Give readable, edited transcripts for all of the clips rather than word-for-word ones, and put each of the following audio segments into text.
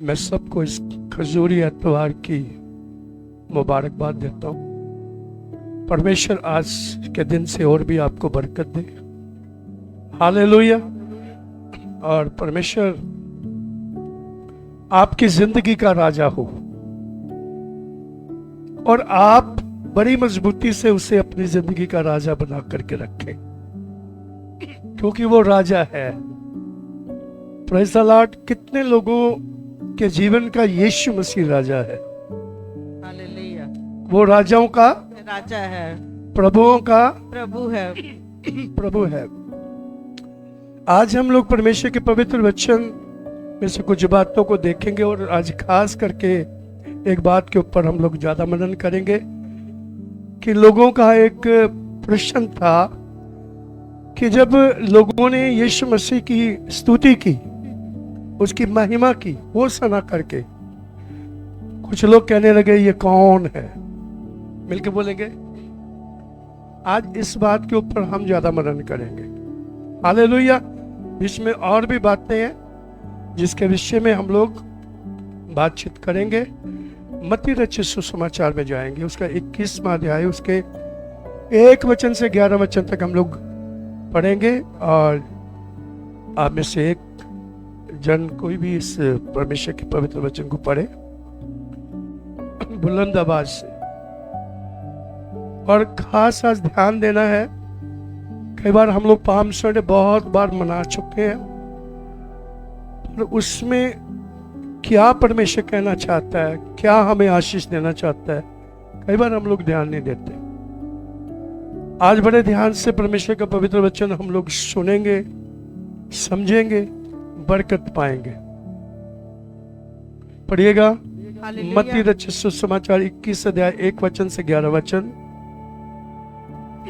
मैं सबको इस खजूरी एतवार की मुबारकबाद देता हूँ। परमेश्वर आज के दिन से और भी आपको बरकत दे। हालेलुया। और परमेश्वर आपकी जिंदगी का राजा हो और आप बड़ी मजबूती से उसे अपनी जिंदगी का राजा बना करके रखें, क्योंकि वो राजा है। Praise the Lord. कितने लोगों के जीवन का यीशु मसीह राजा है। हालेलुया। वो राजाओं का राजा है, प्रभुओं का प्रभु है। प्रभु है। आज हम लोग परमेश्वर के पवित्र वचन में से कुछ बातों को देखेंगे और आज खास करके एक बात के ऊपर हम लोग ज्यादा मनन करेंगे कि लोगों का एक प्रश्न था कि जब लोगों ने यीशु मसीह की स्तुति की, उसकी महिमा की, वो सना करके कुछ लोग कहने लगे ये कौन है। मिलके बोलेंगे। आज इस बात के ऊपर हम ज्यादा मनन करेंगे। हालेलुया। इसमें और भी बातें हैं जिसके विषय में हम लोग बातचीत करेंगे। मत्ती रचित सुसमाचार में जाएंगे, उसका 21वां अध्याय, उसके 1 वचन से 11 वचन तक हम लोग पढ़ेंगे। और आप में से एक जन कोई भी इस परमेश्वर के पवित्र वचन को पढ़े बुलंद आवाज से। और खास आज ध्यान देना है, कई बार हम लोग पाम संडे बहुत बार मना चुके हैं, पर उसमें क्या परमेश्वर कहना चाहता है, क्या हमें आशीष देना चाहता है, कई बार हम लोग ध्यान नहीं देते। आज बड़े ध्यान से परमेश्वर का पवित्र वचन हम लोग सुनेंगे, समझेंगे, बरकत पाएंगे। पढ़िएगा मत्ती रचित सुसमाचार 21 अध्याय 1 वचन से 11 वचन।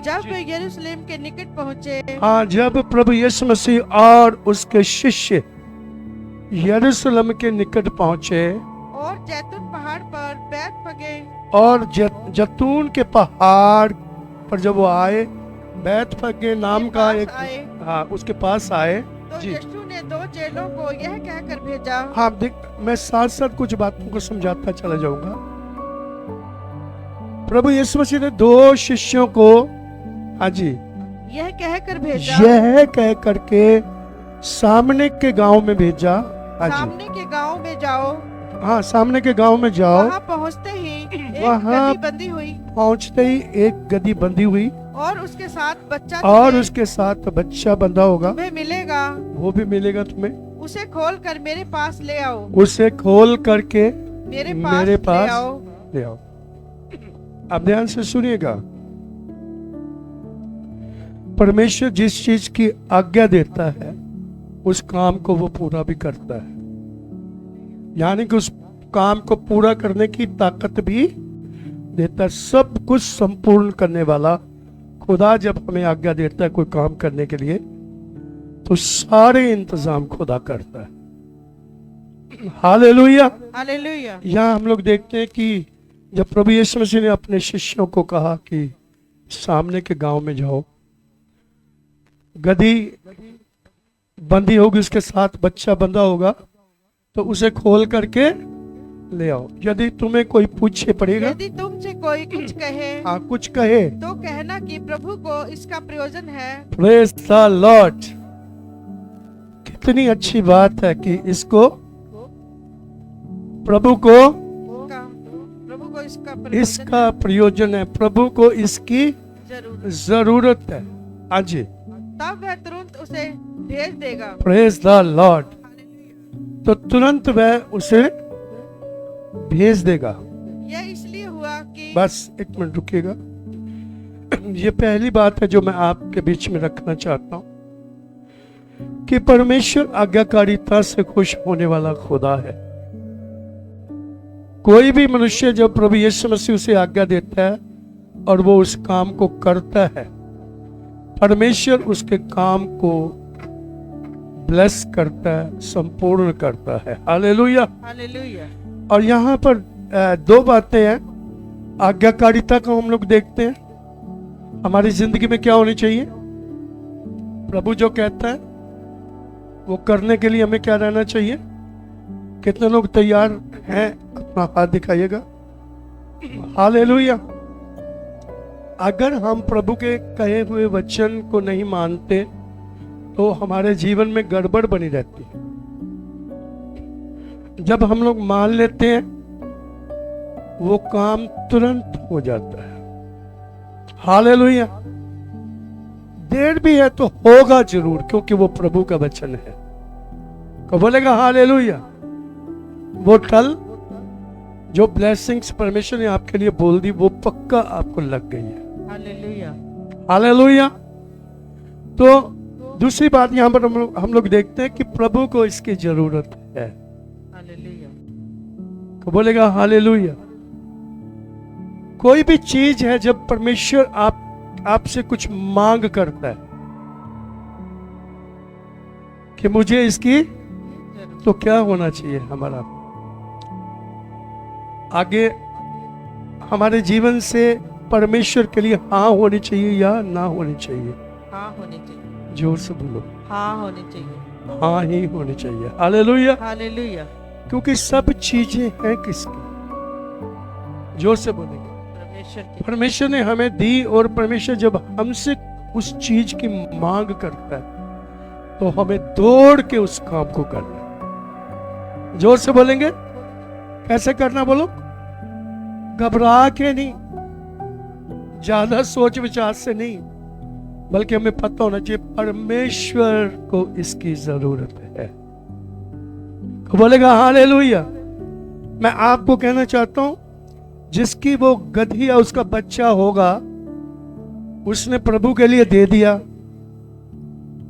जब वे यरूशलेम के निकट पहुंचे, हाँ, जब प्रभु यीशु मसीह और उसके शिष्य यरूशलेम के निकट पहुंचे और जैतून पहाड़ पर बैतफगे और जैतून के पहाड़ पर जब वो आए, बैतफगे नाम का एक, हाँ, उसके पास आए तो जी। यीशु ने 2 चेलों को यह कहकर भेजा। हाँ, देख, मैं साथ साथ कुछ बातों को समझाता चला जाऊंगा। प्रभु यीशु मसीह ने 2 शिष्यों को, हाँ जी, यह कहकर भेजा, यह कह करके सामने के गांव में भेजा। हाँ जी, सामने के गांव में जाओ। हाँ, सामने के गांव में जाओ। वहां पहुंचते ही एक वहां गदही बंधी हुई पहुंचते ही एक गदही बंधी हुई और उसके साथ बच्चा और तुम्हें- उसके साथ बच्चा बंधा होगा, तुम्हें मिलेगा। वो भी मिलेगा तुम्हें। उसे खोल कर मेरे पास ले आओ। उसे खोल करके मेरे मेरे पास पास ले आओ। ले आओ। अब ध्यान से सुनिएगा। परमेश्वर जिस चीज की आज्ञा देता है उस काम को वो पूरा भी करता है, यानी कि उस काम को पूरा करने की ताकत भी देता है। सब कुछ संपूर्ण करने वाला खुदा जब हमें आज्ञा देता है कोई काम करने के लिए, तो सारे इंतजाम खुदा करता है। हालेलुया। हालेलुया। यहाँ हम लोग देखते हैं कि जब प्रभु यीशु मसीह ने अपने शिष्यों को कहा कि सामने के गांव में जाओ, गदही बंधी होगी, उसके साथ बच्चा बंधा होगा, तो उसे खोल करके ले आओ। यदि तुम्हें कोई पूछे पड़ेगा, यदि तुमसे कोई कुछ कहे, हाँ, कुछ कहे, तो कहना कि प्रभु को इसका प्रयोजन है। Praise the Lord. कितनी अच्छी बात है कि इसको प्रभु को इसका प्रयोजन है, प्रभु को इसकी जरूरत है। हाँ जी, तब वह तुरंत उसे भेज देगा। Praise the Lord. तो तुरंत वह उसे भेज देगा। यह इसलिए हुआ कि बस 1 मिनट रुकिएगा। ये पहली बात है जो मैं आपके बीच में रखना चाहता हूं कि परमेश्वर आज्ञाकारिता से खुश होने वाला खुदा है। कोई भी मनुष्य जब प्रभु यीशु मसीह उसे आज्ञा देता है और वो उस काम को करता है, परमेश्वर उसके काम को ब्लेस करता है, संपूर्ण करता है। हालेलुया। हालेलुया। और यहाँ पर 2 बातें हैं। आज्ञाकारिता को हम लोग देखते हैं। हमारी जिंदगी में क्या होनी चाहिए? प्रभु जो कहता है वो करने के लिए हमें क्या रहना चाहिए? कितने लोग तैयार हैं? अपना हाथ दिखाइएगा। हालेलुया। अगर हम प्रभु के कहे हुए वचन को नहीं मानते तो हमारे जीवन में गड़बड़ बनी रहती है। जब हम लोग मान लेते हैं वो काम तुरंत हो जाता है। हालेलुया। देर भी है तो होगा जरूर, क्योंकि वो प्रभु का वचन है। को बोलेगा हालेलुया। वो टल जो ब्लेसिंग्स परमेश्वर ने आपके लिए बोल दी वो पक्का आपको लग गई है। हालेलुया। हालेलुया। तो दूसरी बात यहां पर हम लोग देखते हैं कि प्रभु को इसकी जरूरत है। हालेलुया। को बोलेगा हालेलुया। कोई भी चीज है, जब परमेश्वर आपसे कुछ मांग करता है कि मुझे इसकी, तो क्या होना चाहिए हमारा? आगे हमारे जीवन से परमेश्वर के लिए हाँ होनी चाहिए या ना होनी चाहिए? हाँ होनी चाहिए। जोर से बोलो। हाँ होनी चाहिए। हाँ ही होनी चाहिए। हालेलुया। हालेलुया। क्योंकि सब चीजें हैं किसकी? जोर से बोलेंगे। परमेश्वर की। परमेश्वर ने हमें दी, और परमेश्वर जब हमसे उस चीज की मांग करता है तो हमें दौड़ के उस काम को करना है। जोर से बोलेंगे। कैसे करना बोलो? घबरा के नहीं, ज्यादा सोच विचार से नहीं, बल्कि हमें पता होना चाहिए परमेश्वर को इसकी जरूरत है। तो बोलेगा हालेलुया। मैं आपको कहना चाहता हूं, जिसकी वो गधी या उसका बच्चा होगा उसने प्रभु के लिए दे दिया,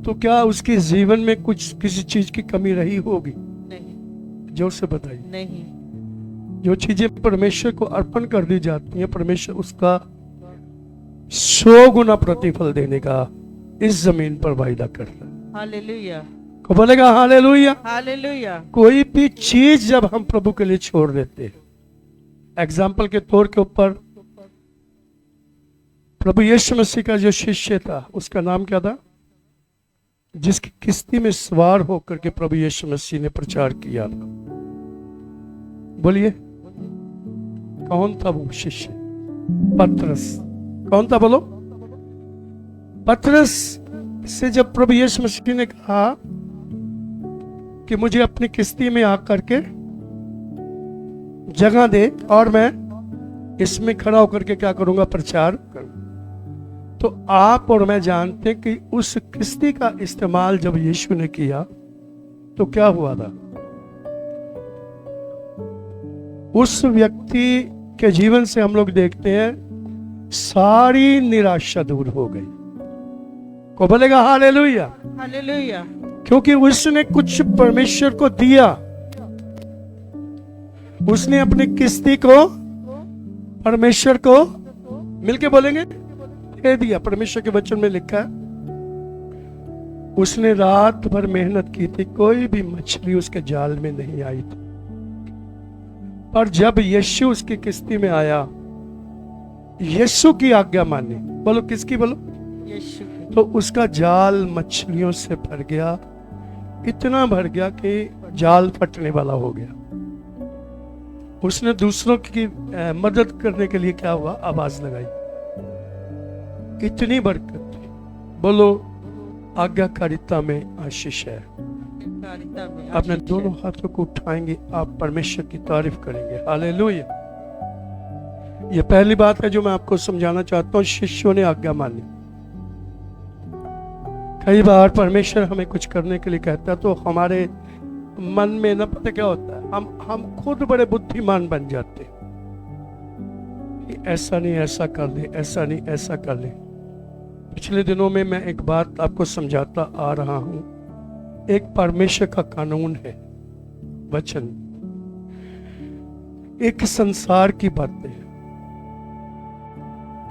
तो क्या उसके जीवन में कुछ किसी चीज की कमी रही होगी? नहीं। जोर से बताइए। नहीं। जो चीजें परमेश्वर को अर्पण कर दी जाती हैं, परमेश्वर उसका 100 गुना प्रतिफल देने का इस जमीन पर वायदा करता है। हालेलुया। को बोलेगा हालेलुया। हालेलुया। कोई भी चीज जब हम प्रभु के लिए छोड़ देते हैं, एग्जाम्पल के तौर के ऊपर प्रभु यीशु मसीह का जो शिष्य था उसका नाम क्या था? जिसकी किश्ती में सवार होकर के प्रभु यीशु मसीह ने प्रचार किया था। बोलिए, कौन था वो शिष्य? पतरस। कौन था बोलो? पतरस से जब प्रभु यीशु मसीह ने कहा कि मुझे अपनी किश्ती में आकर के जगह दे और मैं इसमें खड़ा होकर के क्या करूंगा? प्रचार करूंगा। तो आप और मैं जानते हैं कि उस किश्ती का इस्तेमाल जब यीशु ने किया तो क्या हुआ था? उस व्यक्ति के जीवन से हम लोग देखते हैं सारी निराशा दूर हो गई। को बोलेगा हालेलुया। हालेलुया। क्योंकि उसने कुछ परमेश्वर को दिया, उसने अपनी किश्ती को परमेश्वर को, मिलके बोलेंगे, दे दिया। परमेश्वर के वचन में लिखा है उसने रात भर मेहनत की थी, कोई भी मछली उसके जाल में नहीं आई थी। पर जब यीशु उसकी किश्ती में आया, यीशु की आज्ञा मानी। बोलो किसकी? बोलो यीशु की। तो उसका जाल मछलियों से भर गया, इतना भर गया कि जाल फटने वाला हो गया। उसने दूसरों की मदद करने के लिए क्या हुआ? आवाज लगाई। इतनी बरकत थी। बोलो आज्ञाकारिता में आशीष है। आज्ञाकारिता में अपने आशीष दोनों है। हाथों को उठाएंगे, आप परमेश्वर की तारीफ करेंगे। हालेलुया। ये पहली बात है जो मैं आपको समझाना चाहता हूँ। शिष्यों ने आज्ञा मानी। कई बार परमेश्वर हमें कुछ करने के लिए कहता है तो हमारे मन में न पता क्या होता है, हम खुद बड़े बुद्धिमान बन जाते हैं। ऐसा नहीं ऐसा कर ले, ऐसा नहीं ऐसा कर ले। पिछले दिनों में मैं एक बात आपको समझाता आ रहा हूं। एक परमेश्वर का कानून है, वचन, एक संसार की बातें है।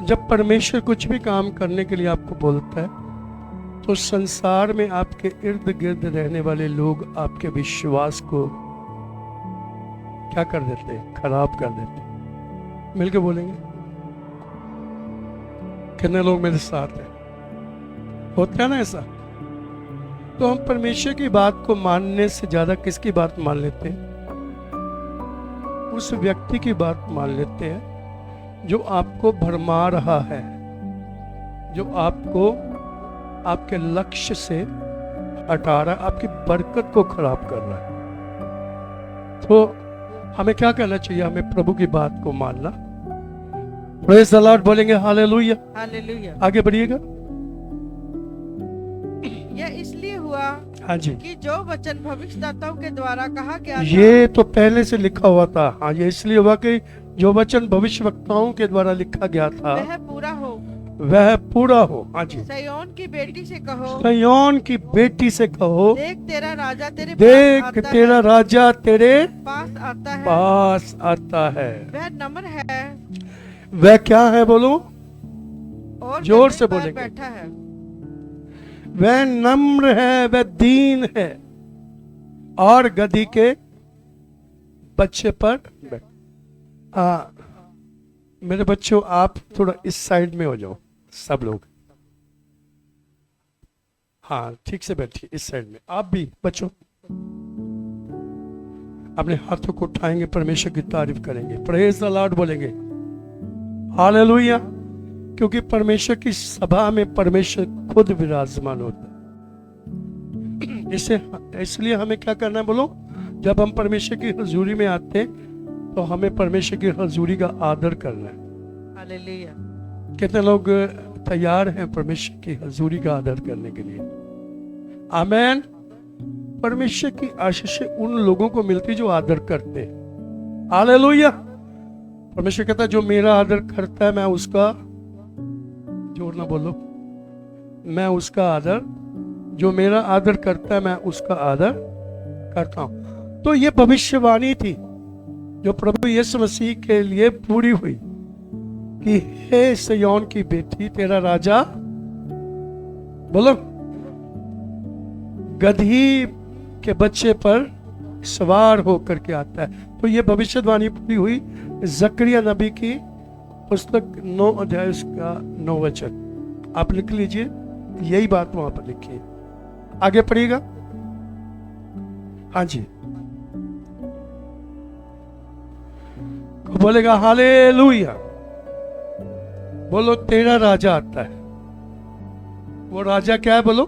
जब परमेश्वर कुछ भी काम करने के लिए आपको बोलता है तो संसार में आपके इर्द गिर्द रहने वाले लोग आपके विश्वास को क्या कर देते हैं? खराब कर देते हैं। मिलके बोलेंगे। कितने लोग मेरे साथ हैं? होता है ना ऐसा? तो हम परमेश्वर की बात को मानने से ज्यादा किसकी बात मान लेते हैं? उस व्यक्ति की बात मान लेते हैं जो आपको भरमा रहा है, जो आपको आपके लक्ष्य से हटा रहा है, आपकी बरकत को खराब कर रहा है। तो हमें क्या करना चाहिए? हमें प्रभु की बात को मानना। प्रेज़ द लॉर्ड बोलेंगे हालेलुया। हालेलुया। आगे बढ़िएगा। यह इसलिए हुआ हाँ जी, कि जो वचन भविष्यद्वक्ताओं के द्वारा कहा गया था, ये तो पहले से लिखा हुआ था। हाँ, ये इसलिए हुआ कि जो वचन भविष्यवक्ताओं के द्वारा लिखा गया था वह पूरा हो। वह पूरा हो। हाँ जी, सयोन की बेटी से कहो, सयोन की बेटी से कहो, देख तेरा राजा तेरे देख पास आता तेरा है, राजा तेरे पास आता है। पास आता है। वह नम्र है वह क्या है बोलो? और जोर गदहे से पर बोलेंगे। बैठा है। वह नम्र है, वह दीन है और गधी के बच्चे पर बैठ। मेरे बच्चों, आप थोड़ा इस साइड में हो जाओ, सब लोग। हाँ, ठीक से बैठिए इस साइड में। आप भी बच्चों अपने हाथों को उठाएंगे, परमेश्वर की तारीफ करेंगे, प्रेज़ द लॉर्ड बोलेंगे, हालेलुया। क्योंकि परमेश्वर की सभा में परमेश्वर खुद विराजमान होता है। इसलिए हमें क्या करना है बोलो? जब हम परमेश्वर की हजूरी में आते हैं तो हमें परमेश्वर की हजूरी का आदर करना है। हालेलुया। कितने लोग तैयार हैं परमेश्वर की हजूरी का आदर करने के लिए? आमेन। परमेश्वर की आशीष उन लोगों को मिलती जो आदर करते हैं। हालेलुया। परमेश्वर कहता है जो मेरा आदर करता है मैं उसका, जोर ना बोलो, मैं उसका आदर, जो मेरा आदर करता है मैं उसका आदर करता हूं। तो ये भविष्यवाणी थी जो प्रभु यीशु मसीह के लिए पूरी हुई कि हे सिय्योन की बेटी, तेरा राजा, बोलो, गधी के बच्चे पर सवार होकर के आता है। तो ये भविष्यवाणी पूरी हुई जकरिया नबी की पुस्तक 9 अध्याय उसका 9 वचन। आप लिख लीजिए, यही बात वहां पर लिखी है। आगे पढ़िएगा। हाँ जी, बोलेगा हालेलुया। बोलो, तेरा राजा आता है। वो राजा क्या है बोलो?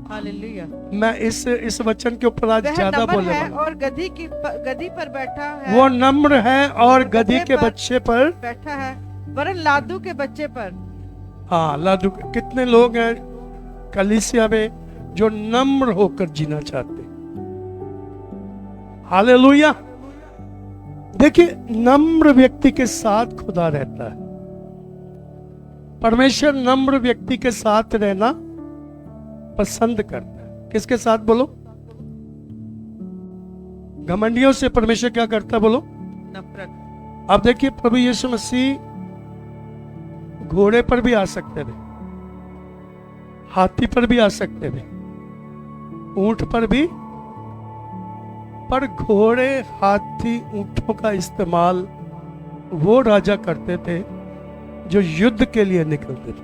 हालेलुया। मैं इस वचन के ऊपर आज वह ज्यादा नम्र बोलने है वाला हूं। और गधी पर बैठा है। वो नम्र है और गधी के पर बच्चे पर बैठा है, वरन लादू के बच्चे पर। हाँ, लादू। कितने लोग हैं कलीसिया में जो नम्र होकर जीना चाहते? हालेलुया। देखिए, नम्र व्यक्ति के साथ खुदा रहता है। परमेश्वर नम्र व्यक्ति के साथ रहना पसंद करता है। किसके साथ बोलो? घमंडियों से परमेश्वर क्या करता है बोलो? नफरत। अब देखिए, प्रभु यीशु मसीह घोड़े पर भी आ सकते थे, हाथी पर भी आ सकते थे, ऊंट पर भी, पर घोड़े, हाथी, ऊंटों का इस्तेमाल वो राजा करते थे जो युद्ध के लिए निकलते थे।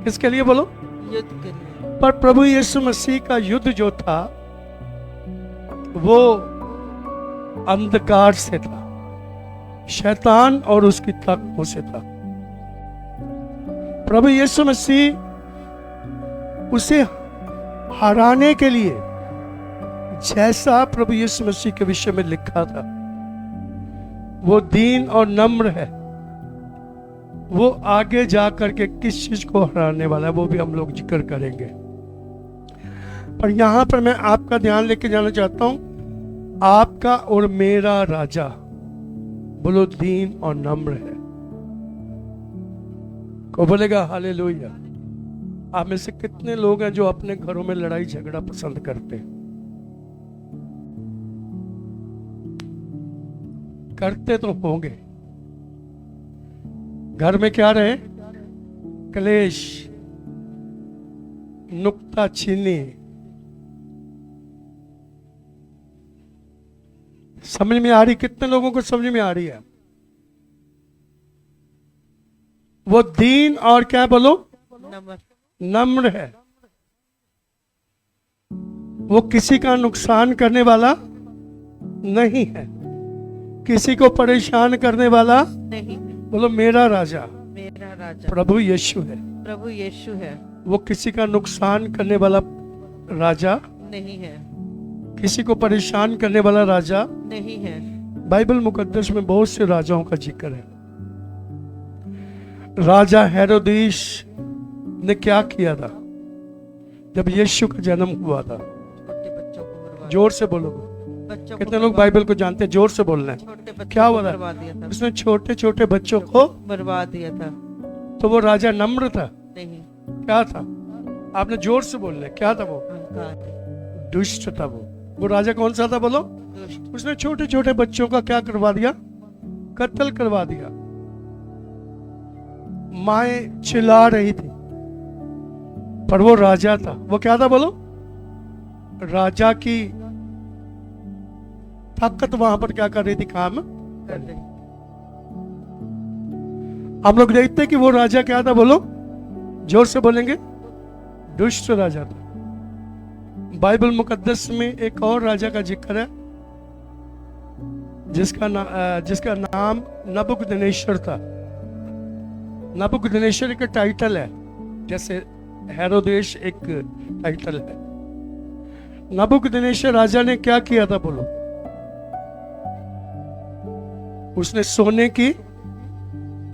किसके लिए बोलो? युद्ध के लिए। पर प्रभु यीशु मसीह का युद्ध जो था वो अंधकार से था, शैतान और उसकी ताकतों से था। प्रभु यीशु मसीह उसे हराने के लिए, जैसा प्रभु यीशु मसीह के विषय में लिखा था, वो दीन और नम्र है, वो आगे जाकर के किस चीज को हराने वाला है वो भी हम लोग जिक्र करेंगे। पर यहां पर मैं आपका ध्यान लेके जाना चाहता हूं, आपका और मेरा राजा, बोलो, दीन और नम्र है। को बोलेगा हालेलुया। आप में से कितने लोग हैं जो अपने घरों में लड़ाई झगड़ा पसंद करते हैं? करते तो होंगे। घर में क्या रहे? क्लेश, नुक्ताचीनी। समझ में आ रही? कितने लोगों को समझ में आ रही है? वो दीन और क्या बोलो? नम्र है। वो किसी का नुकसान करने वाला नहीं है। किसी को परेशान करने वाला, नहीं, बोलो मेरा राजा मेरा राजा प्रभु यीशु है। प्रभु यीशु है, वो किसी का नुकसान करने वाला राजा, नहीं है, किसी को परेशान करने वाला राजा नहीं है। बाइबल मुकद्दस में बहुत से राजाओं का जिक्र है। राजा हेरोदेस ने क्या किया था जब यीशु का जन्म हुआ था? छोटे बच्चों को बर्बाद, जोर से बोलो। बच्चों कितने लोग बाइबल को जानते हैं? जोर से बोलना है। छोटे बच्चों क्या को हुआ था? बर्बाद दिया था, उसने छोटे छोटे बच्चों को, बर्बाद दिया था। तो वो राजा नम्र था? नहीं, क्या था? आपने जोर से बोलना है। क्या था वो? अहंकार, दुष्ट था वो राजा कौन सा था बोलो? दुष्ट, उसने छोटे छोटे बच्चों का क्या करवा दिया? कत्ल करवा दिया। माएं चिल्ला रही थी, पर वो राजा था। वो क्या था बोलो? राजा की ताकत वहां पर क्या कर रही थी? काम कर रहे। हम लोग देखते हैं कि वो राजा क्या था बोलो? जोर से बोलेंगे, दुष्ट राजा था। बाइबल मुकद्दस में एक और राजा का जिक्र है जिसका नाम नबूकदनेस्सर था। नबूकदनेस्सर एक टाइटल है, जैसे हेरोदेस एक टाइटल है। नबूकदनेस्सर राजा ने क्या किया था बोलो? उसने सोने की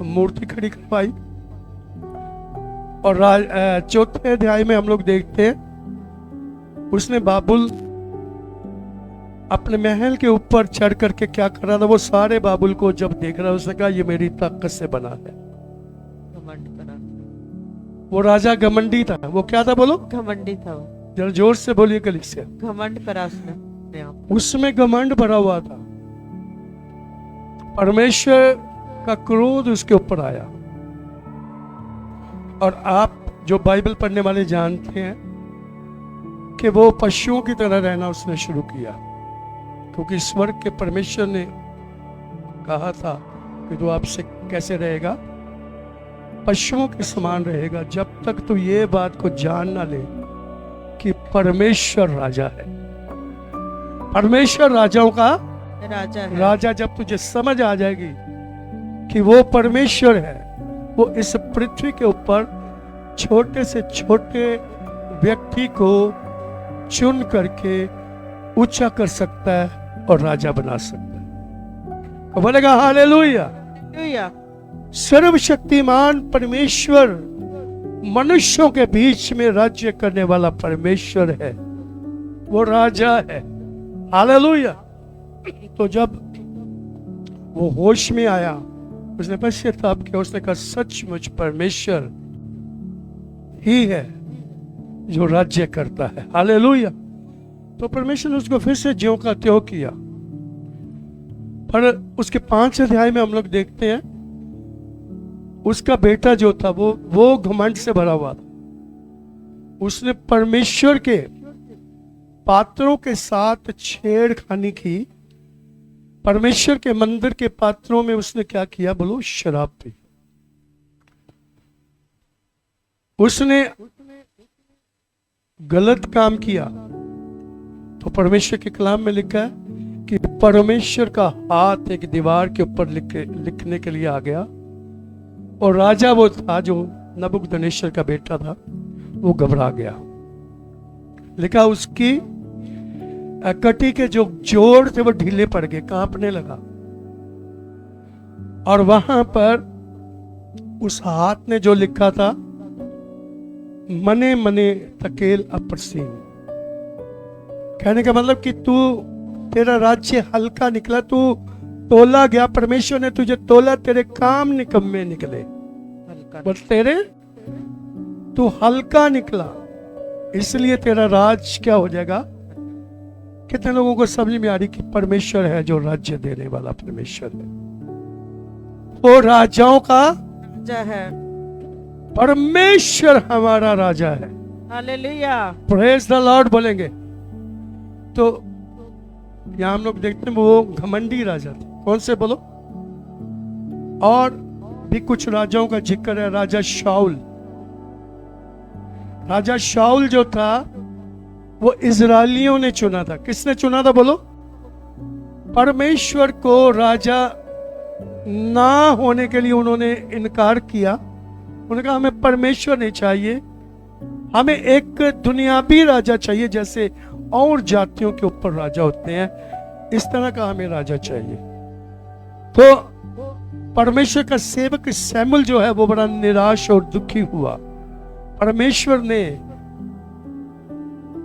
मूर्ति खड़ी करवाई। और चौथे अध्याय में हम लोग देखते हैं उसने बाबुल अपने महल के ऊपर चढ़ करके क्या कर रहा था? वो सारे बाबुल को जब देख रहा, उसने कहा ये मेरी ताकत से बना है। घमंड करा, वो राजा घमंडी था। वो क्या था बोलो? घमंडी था वो, जरा जोर से बोलिए कलीसिया। घमंड करा उसने अपने आप। उसमें घमंड भरा हुआ था। परमेश्वर का क्रोध उसके ऊपर आया। और आप जो बाइबल पढ़ने वाले जानते हैं कि वो पशुओं की तरह रहना उसने शुरू किया, क्योंकि स्वर्ग के परमेश्वर ने कहा था कि तू आपसे कैसे रहेगा? पशुओं के समान रहेगा, जब तक तू ये बात को जान ना ले कि परमेश्वर राजा है। परमेश्वर राजाओं का राजा है। राजा जब तुझे समझ आ जाएगी कि वो परमेश्वर है, वो इस पृथ्वी के ऊपर छोटे से छोटे व्यक्ति को चुन करके ऊंचा कर सकता है और राजा बना सकता है। और बोलेगा हालेलुया। हालेलुया। सर्वशक्तिमान परमेश्वर मनुष्यों के बीच में राज्य करने वाला परमेश्वर है, वो राजा है। हालेलुया। तो जब वो होश में आया, उसने पश्चाताप किया, उसने कहा सचमुच परमेश्वर ही है जो राज्य करता है। हालेलुया। तो परमेश्वर ने उसको फिर से ज्यों का त्यों किया। पर उसके 5 अध्याय में हम लोग देखते हैं उसका बेटा जो था वो घमंड से भरा हुआ था। उसने परमेश्वर के पात्रों के साथ छेड़खानी की। परमेश्वर के मंदिर के पात्रों में उसने क्या किया बोलो? शराब पी। उसने गलत काम किया। तो परमेश्वर के कलाम में लिखा है कि परमेश्वर का हाथ एक दीवार के ऊपर लिखने के लिए आ गया, और राजा वो था जो नबूकदनेस्सर का बेटा था, वो घबरा गया। लिखा उसकी कटी के जो जोड़ थे वो ढीले पड़ गए, कांपने लगा। और वहां पर उस हाथ ने जो लिखा था, मने मने तकेल अप्रसीन, कहने का मतलब कि तेरा राज्य हल्का निकला, तू तोला गया, परमेश्वर ने तुझे तोला, तेरे काम निकम्मे निकले, बस तेरे तू हल्का निकला, इसलिए तेरा राज क्या हो जाएगा। कितने लोगों को समझ में आ रही कि परमेश्वर है जो राज्य देने वाला परमेश्वर है, वो राजाओं का राजा है। परमेश्वर हमारा राजा है। हालेलुया। प्रेज द लॉर्ड बोलेंगे। तो यहां हम लोग देखते हैं वो घमंडी राजा थे। कौन से बोलो? और भी कुछ राजाओं का जिक्र है। राजा शाऊल, राजा शाऊल जो था वो इजरायलियों ने चुना था। किसने चुना था बोलो? परमेश्वर को राजा ना होने के लिए उन्होंने इनकार किया। उन्होंने कहा हमें परमेश्वर नहीं चाहिए, हमें एक दुनियावी राजा चाहिए, जैसे और जातियों के ऊपर राजा होते हैं, इस तरह का हमें राजा चाहिए। तो परमेश्वर का सेवक शमूएल जो है वो बड़ा निराश और दुखी हुआ। परमेश्वर ने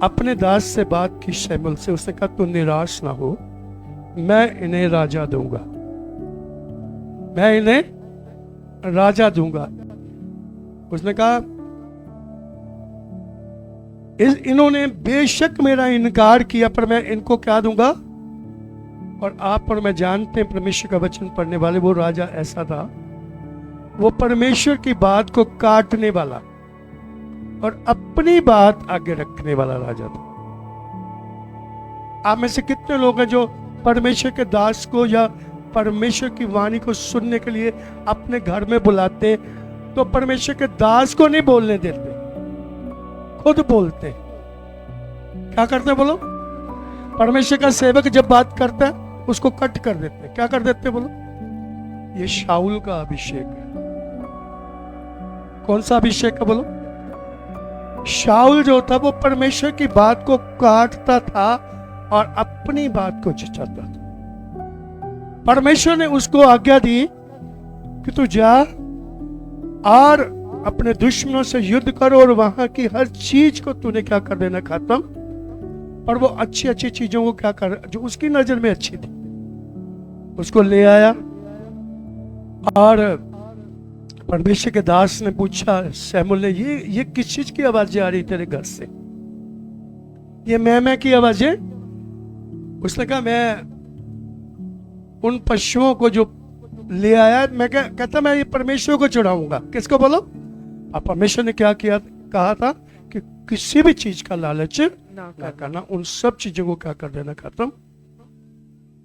अपने दास से बात की शमूएल से, उसने कहा तू निराश ना हो, मैं इन्हें राजा दूंगा, मैं इन्हें राजा दूंगा। उसने कहा इन्होंने बेशक मेरा इनकार किया, पर मैं इनको क्या दूंगा। और आप और मैं जानते हैं परमेश्वर का वचन पढ़ने वाले, वो राजा ऐसा था, वो परमेश्वर की बात को काटने वाला और अपनी बात आगे रखने वाला राजा था। आप में से कितने लोग हैं जो परमेश्वर के दास को या परमेश्वर की वाणी को सुनने के लिए अपने घर में बुलाते, तो परमेश्वर के दास को नहीं बोलने देते, खुद बोलते। क्या करते बोलो? परमेश्वर का सेवक जब बात करता है उसको कट कर देते। क्या कर देते बोलो? ये शाऊल का अभिषेक है। कौन सा अभिषेक है बोलो? शाऊल जो था वो परमेश्वर की बात को काटता था और अपनी बात को जचाता था। परमेश्वर ने उसको आज्ञा दी कि तू जा और अपने दुश्मनों से युद्ध करो और वहां की हर चीज को तूने क्या कर देना खत्म। पर वो अच्छी अच्छी चीजों को क्या कर, जो उसकी नजर में अच्छी थी, उसको ले आया। और परमेश्वर के दास ने पूछा शमूएल ने, ये किस चीज की आवाजें आ रही तेरे घर से? ये मैं की आवाजें? उसने कहा मैं उन पशुओं को जो ले आया, मैं कहता मैं ये परमेश्वर को चढ़ाऊंगा। किसको बोलो? अब परमेश्वर ने क्या किया, कहा था कि किसी भी चीज का लालच ना करना, उन सब चीजों को क्या कर देना खत्म।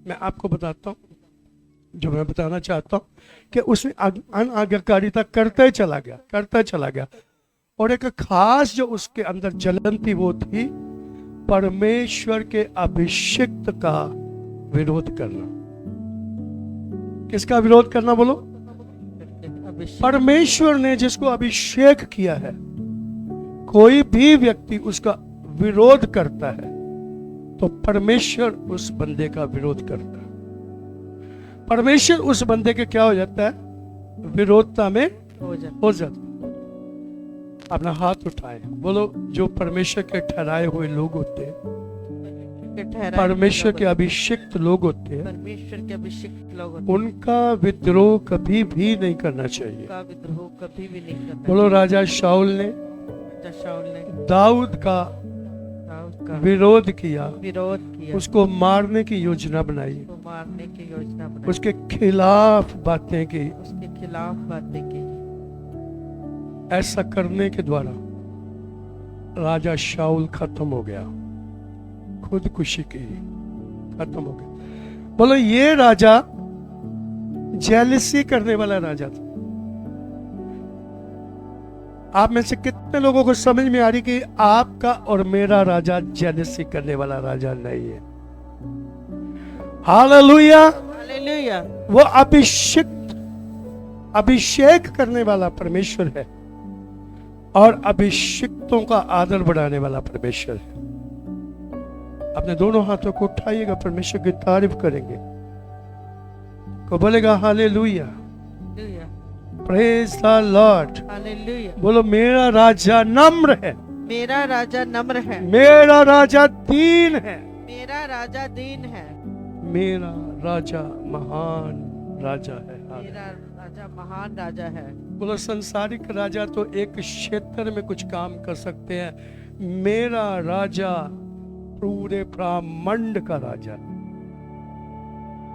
मैं आपको बताता हूं जो मैं बताना चाहता हूं कि उसने अनाज्ञाकारिता करता ही चला गया। और एक खास जो उसके अंदर जलन थी वो थी परमेश्वर के अभिषिक्त का विरोध करना। किसका विरोध करना बोलो? परमेश्वर ने जिसको अभिषेक किया है, कोई भी व्यक्ति उसका विरोध करता है तो परमेश्वर उस बंदे का विरोध करता है। परमेश्वर उस बंदे के क्या हो जाता है? विरोधता में हो जाता है। अपना हाथ उठाए, बोलो जो परमेश्वर के ठहराए हुए लोग होते हैं, परमेश्वर के अभिषिक्त लोग होते हैं, परमेश्वर के अभिषिक्त लोग होते हैं, उनका विद्रोह कभी भी नहीं करना चाहिए। उनका विद्रोह कभी भी नहीं करना। बोलो राजा शाऊल ने दाऊद का विरोध किया, उसको मारने की योजना बनाई, उसके खिलाफ बातें की। ऐसा करने के द्वारा राजा शाऊल खत्म हो गया, खुदकुशी की, खत्म हो गया। बोलो ये राजा जेलसी करने वाला राजा था। आप में से कितने लोगों को समझ में आ रही कि आपका और मेरा राजा जेलसी करने वाला राजा नहीं है? Hallelujah, hallelujah. वो अभिषेक करने वाला परमेश्वर है और अभिषिक्तों का आदर बढ़ाने वाला परमेश्वर है। अपने दोनों हाथों को उठाइएगा, परमेश्वर की तारीफ करेंगे, को बोलेगा hallelujah, praise the lord. Hallelujah. बोलो मेरा राजा नम्र है, मेरा राजा नम्र है, मेरा राजा दीन है, मेरा राजा दीन है, मेरा राजा महान राजा है, मेरा राजा महान राजा है। बोलो संसारिक राजा तो एक क्षेत्र में कुछ काम कर सकते हैं, मेरा राजा पूरे ब्रह्मांड का राजा।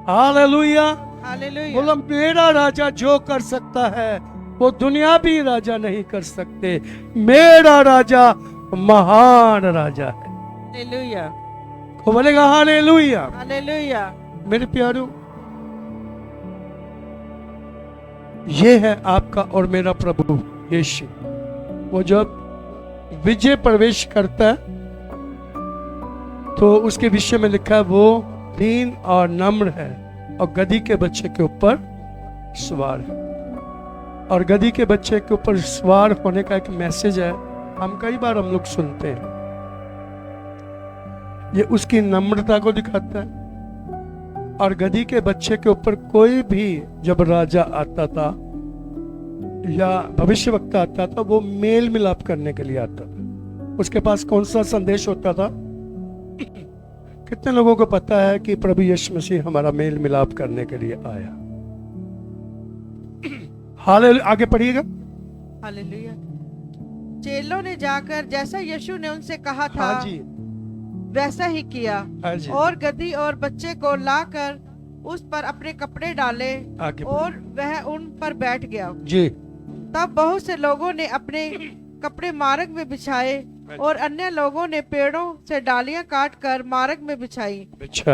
Hallelujah, hallelujah. बोलो मेरा राजा जो कर सकता है वो दुनियावी राजा नहीं कर सकते, मेरा राजा महान राजा है। हालेलुया। वो बोलेगा हालेलुया, हालेलुया। मेरे प्यारो, ये है आपका और मेरा प्रभु यीशु। वो जब विजय प्रवेश करता है तो उसके विषय में लिखा है वो दीन और नम्र है और गधी के बच्चे के ऊपर सवार है। और गधी के बच्चे के ऊपर सवार होने का एक मैसेज है, हम कई बार हम लोग सुनते हैं। ये उसकी नम्रता को दिखाता है। और गधी के बच्चे के ऊपर कोई भी जब राजा आता था या भविष्यवक्ता आता था, वो मेल मिलाप करने के लिए आता था। उसके पास कौन सा संदेश होता था? कितने लोगों को पता है कि प्रभु यीशु मसीह हमारा मेल मिलाप करने के लिए आया? हालेलुया। आगे पढ़िएगा। हालेलुया। चेलों ने जाकर जैसा यीशु ने उनसे कहा था, हाँ जी, वैसा ही किया। हाँ जी। और गधी और बच्चे को लाकर उस पर अपने कपड़े डाले आगे और वह उन पर बैठ गया। जी। तब बहुत से लोगों ने अपने कपड़े मार्ग में बिछाए और अन्य लोगों ने पेड़ों से डालियां काट कर मार्ग में बिछाई।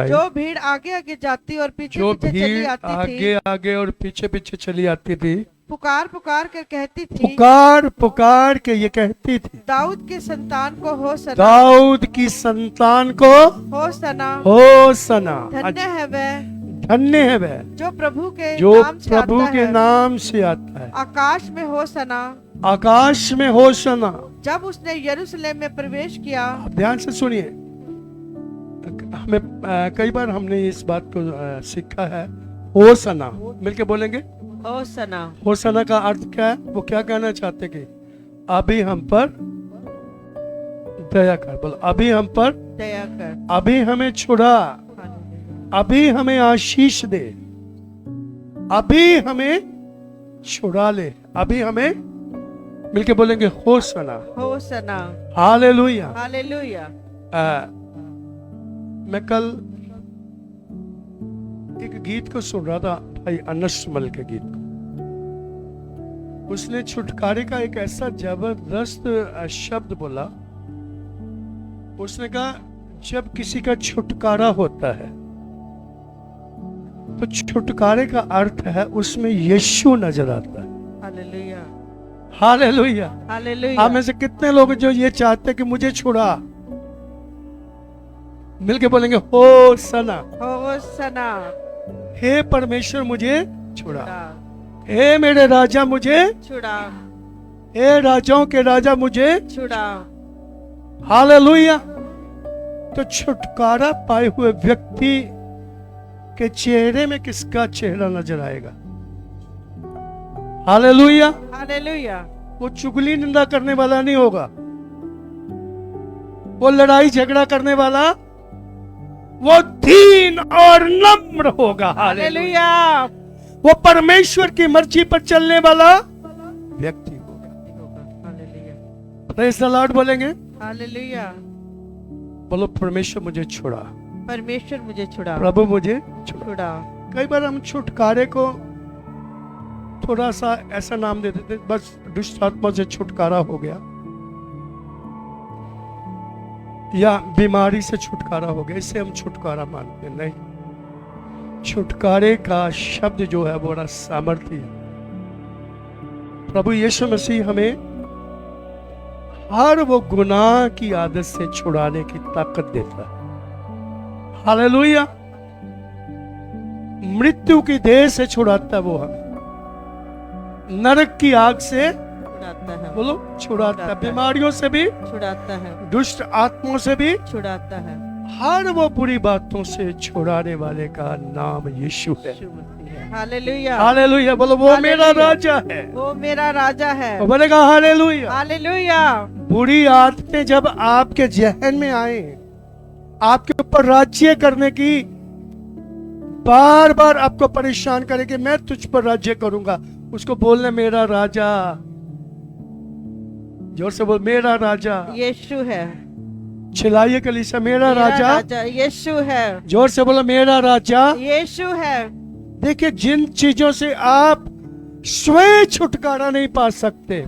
जो भीड़ आगे आगे जाती और पीछे जो पीछे चली भीड़ आती आगे थी, आगे और पीछे पीछे चली आती थी, पुकार पुकार कर कहती थी, पुकार पुकार के ये कहती थी, दाऊद के संतान को होसना, दाऊद की संतान को होसना, होसना। धन्य है वह धन्य है वह जो प्रभु के जो नाम से प्रभु आता के है। नाम से आता है। आकाश में होसना। आकाश में होसना। जब उसने यरूशलेम में प्रवेश किया, आप ध्यान से सुनिए। हमें कई बार हमने इस बात को सीखा है, होसना। मिलके बोलेंगे। होसना। होसना का अर्थ क्या है? वो क्या कहना चाहते कि अभी हम पर दया कर। बोलो, अभी हम पर दया कर, अभी हमें छुड़ा, अभी हमें आशीष दे, अभी हमें छुड़ा ले, अभी हमें। मिलके बोलेंगे होसना। होसना। हालेलुया। हालेलुया। मैं कल एक गीत को सुन रहा था, भाई अनसमल के गीत को। उसने छुटकारे का एक ऐसा जबरदस्त शब्द बोला। उसने कहा, जब किसी का छुटकारा होता है तो छुटकारे का अर्थ है उसमें यीशु नजर आता है। हालेलुया। हालेलुया। हालेलुया। आप में से कितने लोग जो ये चाहते हैं कि मुझे छुड़ा? मिलके बोलेंगे होसना। होसना। हे परमेश्वर मुझे छुड़ा, हे मेरे राजा मुझे छुड़ा, हे राजाओं के राजा मुझे छुड़ा। हालेलुया। तो छुटकारा पाए हुए व्यक्ति के चेहरे में किसका चेहरा नजर आएगा? हालेलुया। हालेलुया। वो चुगली निंदा करने वाला नहीं होगा, वो लड़ाई झगड़ा करने वाला, वो दीन और नम्र होगा। हालेलुया। वो परमेश्वर की मर्जी पर चलने वाला व्यक्ति होगा। हालेलुया। प्रेज़ द लॉर्ड बोलेंगे। हालेलुया। बोलो, परमेश्वर मुझे छुड़ा, परमेश्वर मुझे छुड़ा, प्रभु मुझे छुड़ा। छुड़ा। कई बार हम छुटकारे को थोड़ा सा ऐसा नाम दे देते, बस दुष्ट आत्मा से छुटकारा हो गया या बीमारी से छुटकारा हो गया, इससे हम छुटकारा मानते नहीं। छुटकारे का शब्द जो है बड़ा सामर्थ्य है। प्रभु यीशु मसीह हमें हर वो गुनाह की आदत से छुड़ाने की ताकत देता है। हालेलुया। मृत्यु की देह से छुड़ाता है वो हमें, नरक की आग से छुड़ाता है, बोलो छुड़ाता है, बीमारियों से भी, छुड़ाता है, दुष्ट आत्माओं से भी, छुड़ाता है। हर वो बुरी बातों से छुड़ाने वाले का नाम यीशु है। यीशु मसीह है। हालेलुया। हालेलुया। बोलो, वो मेरा हालेलुया। राजा है। वो मेरा राजा है। वो बोलेगा हालेलुया। हालेलुया। बुरी आदतें जब आपके जहन में आए, आपके ऊपर राज्य करने की, बार बार आपको परेशान करे कि मैं तुझ पर राज्य करूंगा, उसको बोलना, मेरा राजा। जोर से बोल, मेरा राजा। यीशु है। चिल्लाइए कलीसिया, मेरा राजा। यीशु है। जोर से बोलो, मेरा राजा। यीशु है। देखिए, जिन चीजों से आप स्वयं छुटकारा नहीं पा सकते,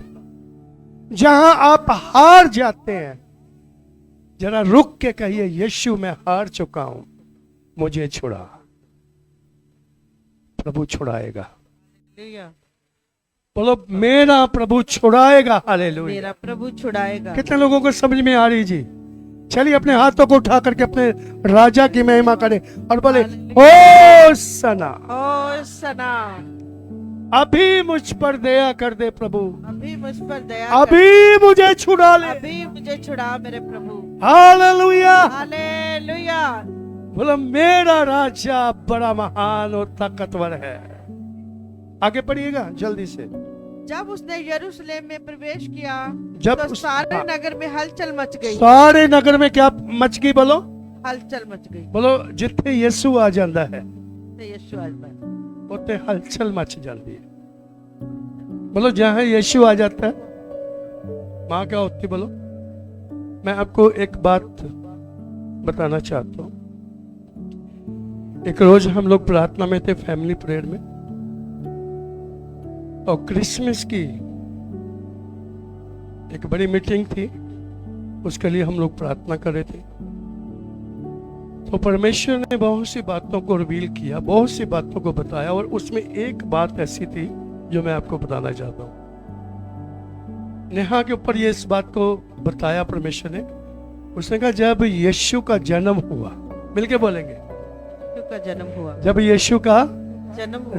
जहां आप हार जाते हैं, जरा रुक के कहिए, यीशु मैं हार चुका हूं, मुझे छुड़ा। प्रभु छुड़ाएगा। हालेलुया। बोलो, मेरा प्रभु छुड़ाएगा। हालेलुया। मेरा प्रभु छुड़ाएगा। कितने लोगों को समझ में आ रही जी? चलिए अपने हाथों को उठा करके अपने राजा की महिमा करें और बोले ओ सना, ओ सना, अभी मुझ पर दया कर दे प्रभु, अभी मुझ पर दया अभी मुझे छुड़ा ले, अभी मुझे छुड़ा मेरे प्रभु। Hallelujah, hallelujah. बोलो मेरा राजा बड़ा महान और ताकतवर है। आगे पढ़िएगा जल्दी से। जब उसने यरूशलेम में प्रवेश किया जब तो सारे नगर में हलचल मच गई। सारे नगर में क्या मच गई? बोलो हलचल मच गई। बोलो जिथे यीशु आ जाता है यीशु आ जाता है उते हलचल मच जाती है। बोलो जहां यीशु आ जाता है वहां क्या होती? बोलो। मैं आपको एक बात बताना चाहता हूं। एक रोज हम लोग प्रार्थना में थे, फैमिली प्रेयर में, और क्रिसमस की एक बड़ी मीटिंग थी, उसके लिए हम लोग प्रार्थना कर रहे थे। तो परमेश्वर ने बहुत सी बातों को रिवील किया, बहुत सी बातों को बताया, और उसमें एक बात ऐसी थी जो मैं आपको बताना चाहता हूं। नेहा के ऊपर ये इस बात को बताया परमेश्वर ने। उसने कहा जब यीशु का जन्म हुआ, मिलके बोलेंगे, यीशु का जन्म हुआ, जब यीशु का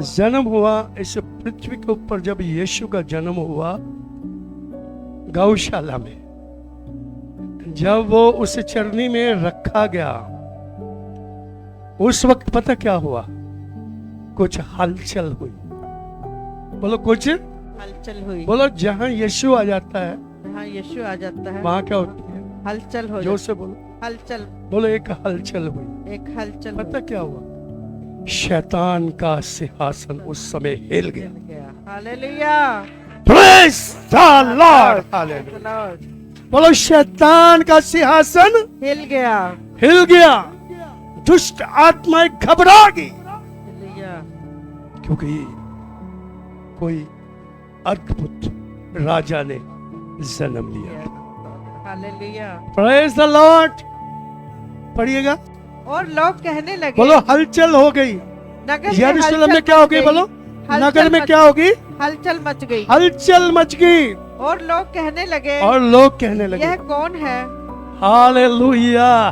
जन्म हुआ इस पृथ्वी के ऊपर, जब यीशु का जन्म हुआ गौशाला में, जब वो उस चरनी में रखा गया, उस वक्त पता क्या हुआ? कुछ हलचल हुई। बोलो कुछ हलचल हुई। बोलो जहां यीशु आ जाता है, जहां यीशु आ जाता है वहां क्या होती है? हलचल हो जोर से बोलो, हलचल। बोलो एक हलचल हुई। एक हलचल पता क्या हुआ? शैतान का सिंहासन उस समय हिल गया। Hallelujah, praise the lord, hallelujah. बोलो शैतान का सिंहासन हिल गया, हिल गया, दुष्ट आत्माएं घबरा गई, क्योंकि कोई अद्भुत राजा ने जन्म लिया। Hallelujah, praise the Lord. पढ़िएगा। और लोग कहने लगे, बोलो हलचल हो गई। यरूशलेम में क्या हो गई? बोलो नगर में क्या होगी? हलचल मच गई। हलचल मच गई। और लोग कहने लगे, और लोग कहने लगे यह कौन है? हालेलुया।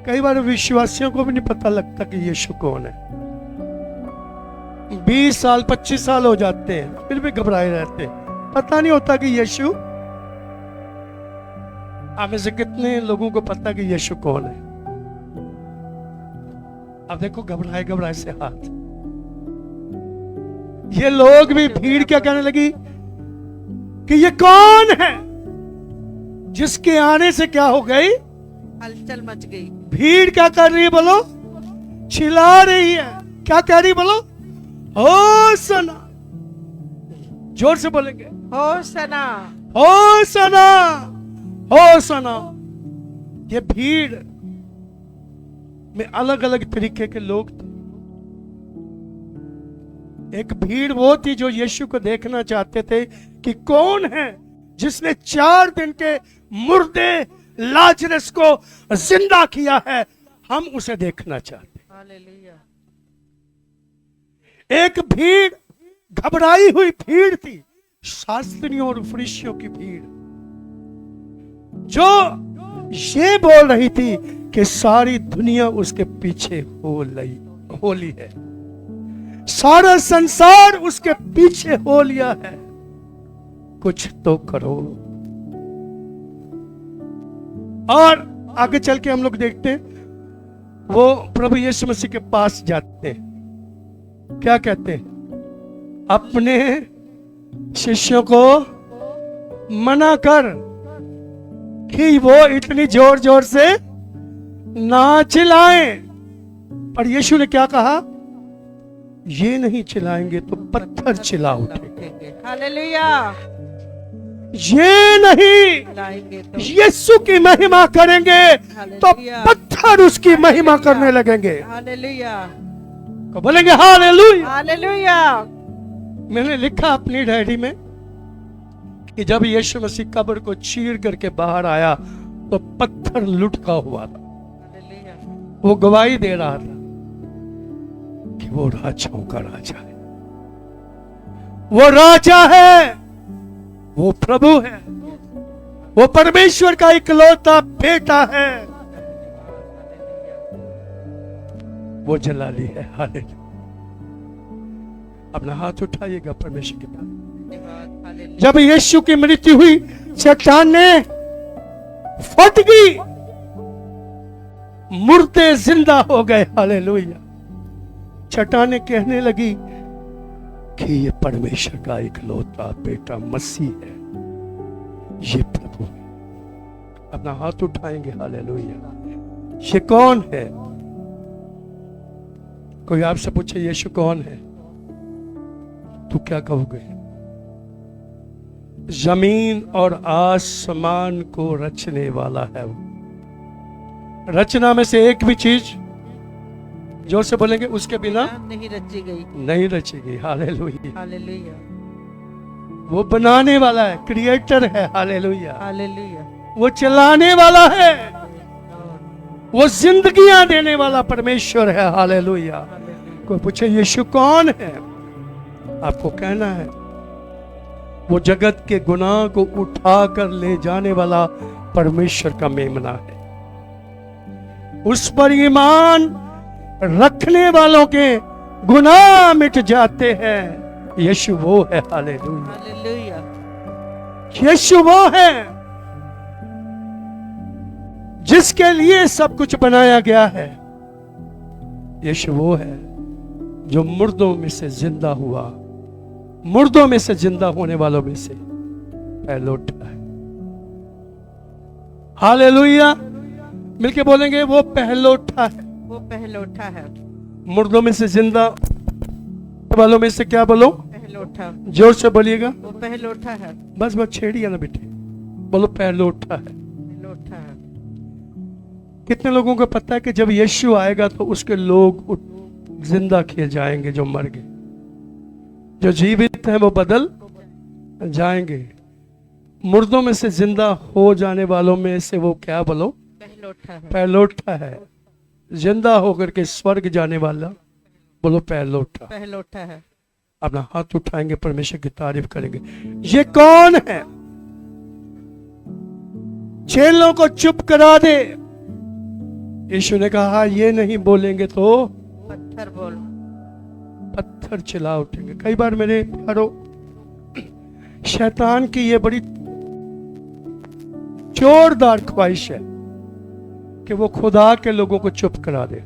कई बार विश्वासियों को भी नहीं पता लगता कि यीशु कौन है। 20 साल 25 साल हो जाते हैं फिर भी घबराए रहते हैं, पता नहीं होता कि यीशु। आप में से कितने लोगों को पता कि यीशु कौन है? अब देखो घबराए घबराए से हाथ। ये लोग भी, भीड़ क्या कहने लगी कि ये कौन है? जिसके आने से क्या हो गई? हलचल मच गई। भीड़ क्या कर रही है? बोलो चिल्ला रही है। क्या कह रही? बोलो होसना। जोर से बोलेंगे, होसना, होसना, होसना। ये भीड़ में अलग अलग तरीके के लोग थे। एक भीड़ वो थी जो यीशु को देखना चाहते थे कि कौन है जिसने 4 दिन के मुर्दे लाजरस को जिंदा किया है, हम उसे देखना चाहते। हालेलुया। एक भीड़, घबराई हुई भीड़ थी, शास्त्रियों और फरीसियों की भीड़, जो ये बोल रही थी कि सारी दुनिया उसके पीछे होली है, सारा संसार उसके पीछे हो लिया है, कुछ तो करो। और आगे चल के हम लोग देखते हैं, वो प्रभु यीशु मसीह के पास जाते हैं। क्या कहते हैं? अपने शिष्यों को मना कर कि वो इतनी जोर जोर से ना चिल्लाएं। पर यीशु ने क्या कहा? ये नहीं चिल्लाएंगे तो पत्थर चिल्ला उठेंगे। हालेलुया। ये नहीं यीशु की महिमा करेंगे तो पत्थर उसकी महिमा करने लगेंगे। हालेलुया। तो बोलेंगे हालेलुया। हालेलुया। मैंने लिखा अपनी डायरी में कि जब यीशु मसीह कब्र को चीर करके बाहर आया तो पत्थर लुढ़का हुआ था। वो गवाही दे रहा था कि वो राजाओं का राजा है, वो राजा है, वो प्रभु है। वो परमेश्वर का इकलौता बेटा है, वो जलाली है। हालेलुया। अपना हाथ उठाइएगा परमेश्वर के पास। जब यीशु की मृत्यु हुई, चट्टानें फट गई, मुर्दे जिंदा हो गए। हालेलुया। चट्टानें कहने लगी कि ये परमेश्वर का इकलौता बेटा मसीह है, ये प्रभु है। अपना हाथ उठाएंगे। हालेलुया। ये कौन है? कोई आपसे पूछे यीशु कौन है, तो क्या कहोगे? जमीन और आसमान को रचने वाला है वो। रचना में से एक भी चीज, जोर से बोलेंगे, उसके बिना नहीं रची गई, नहीं रची गई। हालेलुया। हालेलुया। वो बनाने वाला है, क्रिएटर है। हालेलुया। हालेलुया। वो चलाने वाला है, वो जिंदगियां देने वाला परमेश्वर है। हालेलुया। कोई पूछे यीशु कौन है, आपको कहना है वो जगत के गुनाह को उठा कर ले जाने वाला परमेश्वर का मेमना है। उस पर ईमान रखने वालों के गुनाह मिट जाते हैं। यीशु वो है। हालेलुया। हालेलुया। यीशु वो है जिसके लिए सब कुछ बनाया गया है। यीशु वो है जो मुर्दों में से जिंदा हुआ, मुर्दों में से जिंदा होने वालों में से पहलौठा है। हालेलुया। मिलके बोलेंगे, वो पहलौठा है, वो पहलौठा है। मुर्दों में से जिंदा वालों में से क्या बोलो? पहलौठा। जोर से बोलिएगा। वो पहलौठा है। बस बस छेड़िए ना बेटे, बोलो पहलौठा है। पहलौठा है। कितने लोगों को पता है कि जब यीशु आएगा तो उसके लोग जिंदा किए जाएंगे, जो मर गए। जो जीवित हैं वो बदल जाएंगे। मुर्दों में से जिंदा हो जाने वालों में से वो क्या बोलो? पहलौठा है। पहलौठा है। जिंदा होकर के स्वर्ग जाने वाला बोलो पहलौठा। पहलौठा है। अपना हाथ उठाएंगे, परमेश्वर की तारीफ करेंगे। ये कौन है? चेलों को चुप करा दे। यीशु ने कहा ये नहीं बोलेंगे तो पत्थर बोल। पत्थर चिल्ला उठेंगे। कई बार मेरे प्यारो, शैतान की ये बड़ी जोरदार ख्वाहिश है कि वो खुदा के लोगों को चुप करा दे।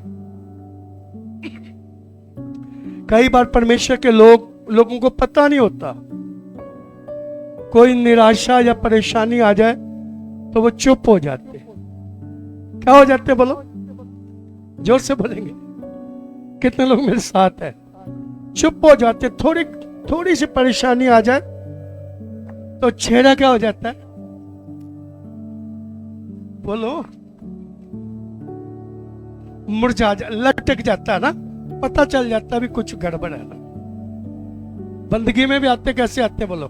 कई बार परमेश्वर के लोगों को पता नहीं होता, कोई निराशा या परेशानी आ जाए तो वो चुप हो जाते। क्या हो जाते बोलो? जोर से बोलेंगे। कितने लोग मेरे साथ हैं? चुप हो जाते। थोड़ी सी परेशानी आ जाए तो चेहरा क्या हो जाता है बोलो? मुरझा लटक जाता है ना, पता चल जाता है भी कुछ गड़बड़ है ना। बंदगी में भी आते कैसे आते बोलो?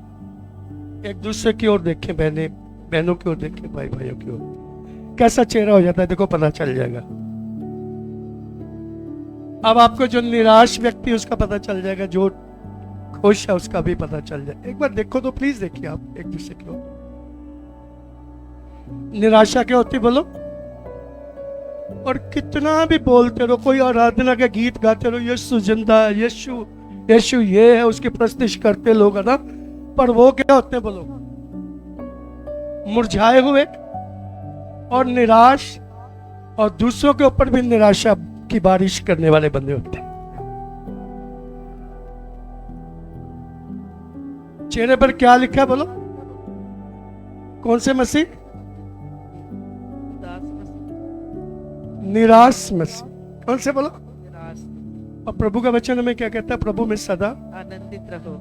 एक दूसरे की ओर देखें, बहनों की ओर देखें, भाइयों की ओर, कैसा चेहरा हो जाता है देखो, पता चल जाएगा। अब आपको जो निराश व्यक्ति है उसका पता चल जाएगा, जो खुश है उसका भी पता चल जाएगा। एक बार देखो तो प्लीज देखिए आप एक दूसरे की ओर। निराशा क्या होती बोलो? और कितना भी बोलते रहो, कोई आराधना का गीत गाते रहो, यीशु जिंदा है, यीशु यीशु ये है, उसकी प्रस्तुति करते लोग है ना, पर वो क्या होते हैं बोलो? मुरझाए हुए और निराश, और दूसरों के ऊपर भी निराशा की बारिश करने वाले बंदे होते हैं। चेहरे पर क्या लिखा है बोलो? कौन से मसीह? निराश मसीह। कौन से बोलो? और प्रभु का वचन हमें क्या कहता है? प्रभु में सदा आनंदित रहो।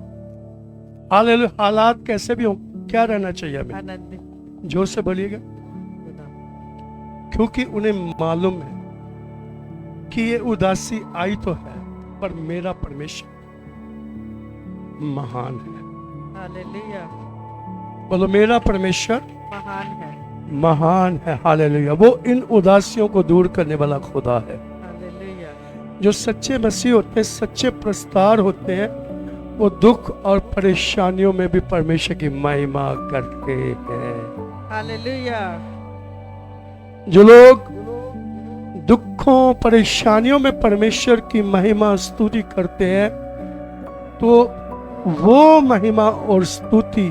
हालेलुया। हालात कैसे भी हो, क्या रहना चाहिए हमें? आनंदित। जोर से बोलिएगा। क्योंकि उन्हें मालूम है कि ये उदासी आई तो है, पर मेरा परमेश्वर महान है। हालेलुया। बोलो मेरा परमेश्वर महान है। महान है। हालेलुया। वो इन उदासियों को दूर करने वाला खुदा है। हालेलुया। जो सच्चे मसीह होते हैं, सच्चे प्रस्तार होते हैं, वो दुख और परेशानियों में भी परमेश्वर की महिमा करते हैं। हालेलुया। जो लोग दुखों परेशानियों में परमेश्वर की महिमा स्तुति करते हैं, तो वो महिमा और स्तुति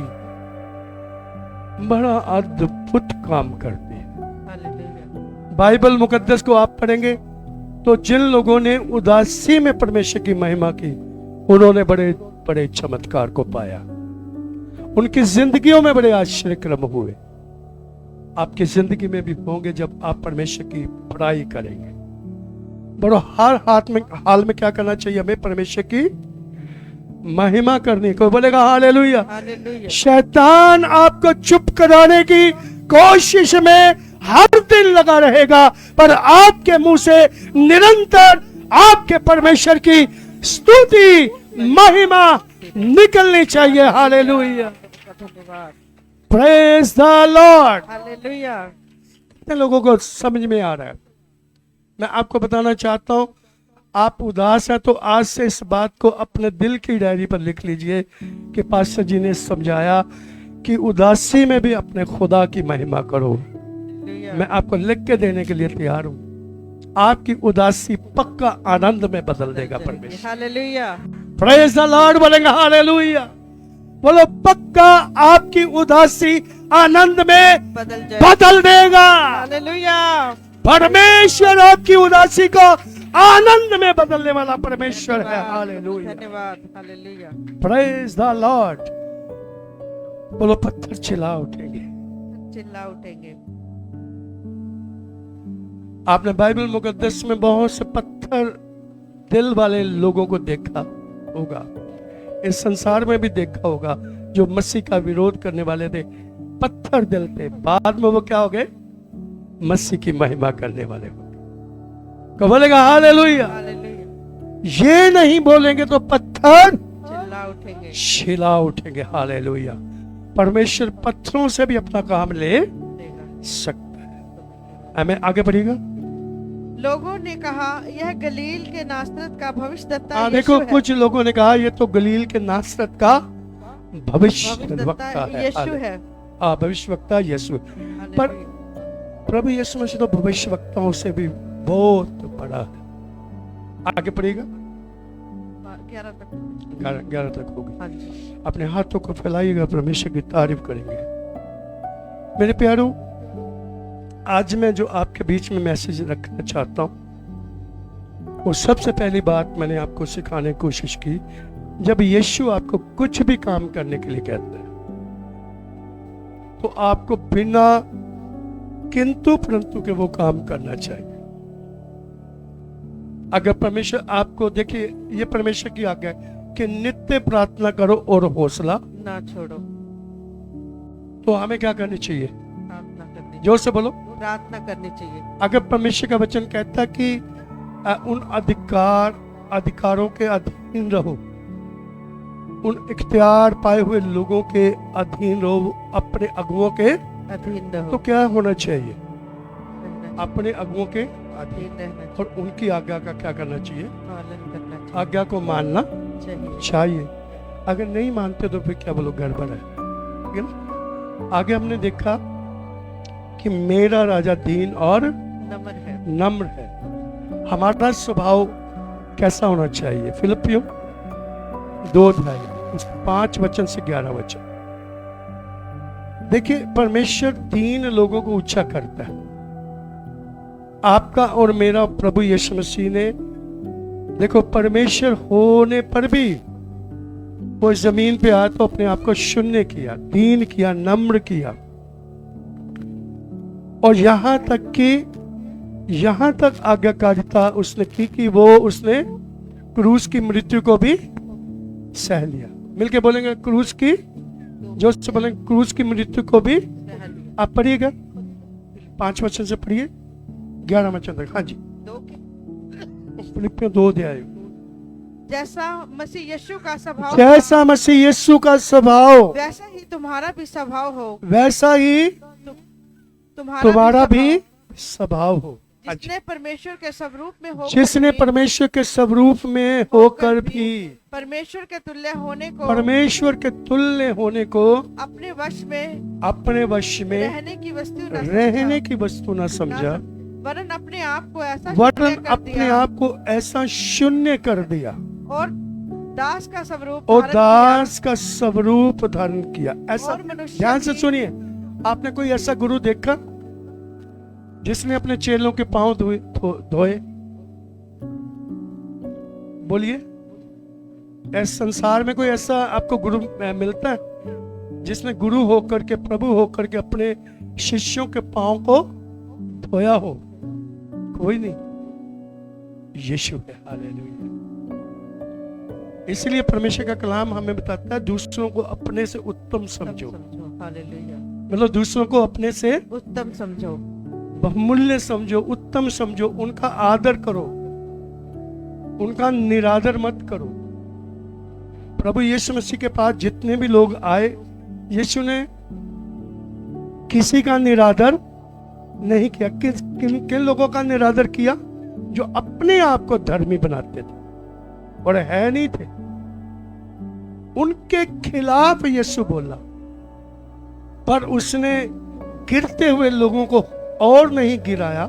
बड़ा अद्भुत काम करती है। हालेलुया। बाइबल मुकद्दस को आप पढ़ेंगे तो जिन लोगों ने उदासी में परमेश्वर की महिमा की, उन्होंने बड़े बड़े चमत्कार को पाया। उनकी जिंदगियों में बड़े आश्चर्यक्रम हुए। आपकी जिंदगी में भी होंगे जब आप परमेश्वर की बड़ाई करेंगे। बड़ो हर हाल में क्या करना चाहिए? हमें परमेश्वर की महिमा करनी। कोई बोलेगा हालेलुया। हालेलुया। शैतान आपको चुप कराने की कोशिश में हर दिन लगा रहेगा, पर आपके मुंह से निरंतर आपके परमेश्वर की स्तुति महिमा निकलनी चाहिए। हालेलुया। धन्यवाद। Praise the lord. हालेलुया। कितने लोगों को समझ में आ रहा है? मैं आपको बताना चाहता हूं, आप उदास हैं तो आज से इस बात को अपने दिल की डायरी पर लिख लीजिए कि पास्टर जी ने समझाया कि उदासी में भी अपने खुदा की महिमा करो। मैं आपको लिख के देने के लिए तैयार हूं। आपकी उदासी पक्का आनंद में बदल देगा परमेश्वर। हालेलुया। प्रेज द लॉर्ड बोलेंगे हालेलुया। बोलो, पक्का आपकी उदासी आनंद में बदल देगा। हालेलुया। परमेश्वर आपकी उदासी को आनंद में बदलने वाला परमेश्वर है। हालेलुया। धन्यवाद। हालेलुया। Praise the Lord. बोलो, पत्थर चिल्ला उठेंगे। चिल्ला उठेंगे। आपने बाइबल मुकद्दस में बहुत से पत्थर दिल वाले लोगों को देखा होगा, इस संसार में भी देखा होगा, जो मसीह का विरोध करने वाले थे, पत्थर दिल थे। बाद में वो क्या हो गए? मसीह की महिमा करने वाले हो गए। कब बोलेगा हालेलुया? हालेलुया। ये नहीं बोलेंगे तो पत्थर चिल्ला उठेंगे। छिला उठेंगे। हालेलुया। परमेश्वर पत्थरों से भी अपना काम ले सकता है। हमें आगे बढ़िएगा। लोगों ने कहा, यह गलील के नासरत का भविष्यद्वक्ता देखो, यीशु है। कुछ लोगों ने कहा ये तो गलील के नासरत का भविष्यवक्ता भविष्यद्वक्ता है। यीशु है। भविष्यवक्ता यीशु। पर हालेलुया। प्रभु यीशु मसीह तो भविष्यवक्ताओं से भी बहुत बड़ा है। आगे पढ़िएगा। 11 तक होगी। हाँ जी। अपने हाथों को फैलाइएगा, परमेश्वर की तारीफ करेंगे। मेरे प्यारों, आज मैं जो आपके बीच में मैसेज रखना चाहता हूं, वो सबसे पहली बात मैंने आपको सिखाने की कोशिश की, जब यीशु आपको कुछ भी काम करने के लिए कहता है तो आपको बिना किंतु परंतु के वो काम करना चाहिए। अगर परमेश्वर आपको, देखिए, ये परमेश्वर की आज्ञा है कि नित्य प्रार्थना करो और हौसला ना छोड़ो। तो हमें क्या करनी चाहिए? प्रार्थना करनी, जोर से बोलो। प्रार्थना करनी चाहिए। अगर परमेश्वर का वचन कहता है कि उन अधिकारों के अधीन रहो, उन इख्तियार पाए हुए लोगों के अधीन रहो, अपने अगुओं के अधीन रहो, तो क्या होना चाहिए? रहना अपने अगुओं के चाहिए, अधीन अधीन रहना चाहिए, और उनकी आज्ञा का क्या करना चाहिए? पालन करना आज्ञा को मानना चाहिए। चाहिए। अगर नहीं मानते तो फिर क्या बोलो, गड़बड़ है। ठीक है ना? आगे हमने देखा कि मेरा राजा दीन और नम्र है। हमारा स्वभाव कैसा होना चाहिए? फिलिपियों 2 अध्याय 5 वचन से 11 वचन। देखिए, परमेश्वर 3 लोगों को ऊंचा करता है। आपका और मेरा प्रभु यीशु मसीह ने, देखो, परमेश्वर होने पर भी वो इस जमीन पे आया तो अपने आप को शून्य किया, दीन किया, नम्र किया, और यहां तक आज्ञाकारिता उसने की कि वो उसने क्रूस की मृत्यु को भी सह लिया। मिलके बोलेंगे क्रूस की, जो से बोलेंगे क्रूस की मृत्यु को भी। आप पढ़िएगा 5 वचन से पढ़िए 11 वचन तक। हाँ जी, फिलिपियों 2 अध्याय। जैसा मसीह यीशु का स्वभाव, जैसा मसीह यीशु का स्वभाव, वैसा ही तुम्हारा भी स्वभाव हो। वैसा ही तुम्हारा भी स्वभाव हो। जिसने परमेश्वर के स्वरूप में होकर जिसने भी परमेश्वर के स्वरूप में होकर भी परमेश्वर के तुल्य होने को परमेश्वर के तुल्य होने को अपने वश में रहने की वस्तु की वस्तु न समझा, वरन अपने आप को ऐसा वरन शून्य कर अपने दिया आप को ऐसा शून्य कर दिया और दास का स्वरूप और धारण किया। दास का स्वरूप धारण किया। ऐसा और मनुष्य ध्यान से की- सुनिए, आपने कोई ऐसा गुरु देखा जिसने अपने चेलों के पांव धोए? बोलिए, इस संसार में कोई ऐसा आपको गुरु मिलता है जिसने गुरु होकर के, प्रभु होकर के अपने शिष्यों के पांव को धोया हो? कोई नहीं, यीशु है। हालेलुया। इसलिए परमेश्वर का कलाम हमें बताता है दूसरों को अपने से उत्तम समझो। हालेलुया। मतलब दूसरों को अपने से उत्तम समझो, बहुमूल्य समझो, उत्तम समझो, उनका आदर करो, उनका निरादर मत करो। प्रभु यीशु मसीह के पास जितने भी लोग आए, यीशु ने किसी का निरादर नहीं किया। किन लोगों का निरादर किया? जो अपने आप को धर्मी बनाते थे और है नहीं थे। उनके खिलाफ यीशु बोला, पर उसने गिरते हुए लोगों को और नहीं गिराया,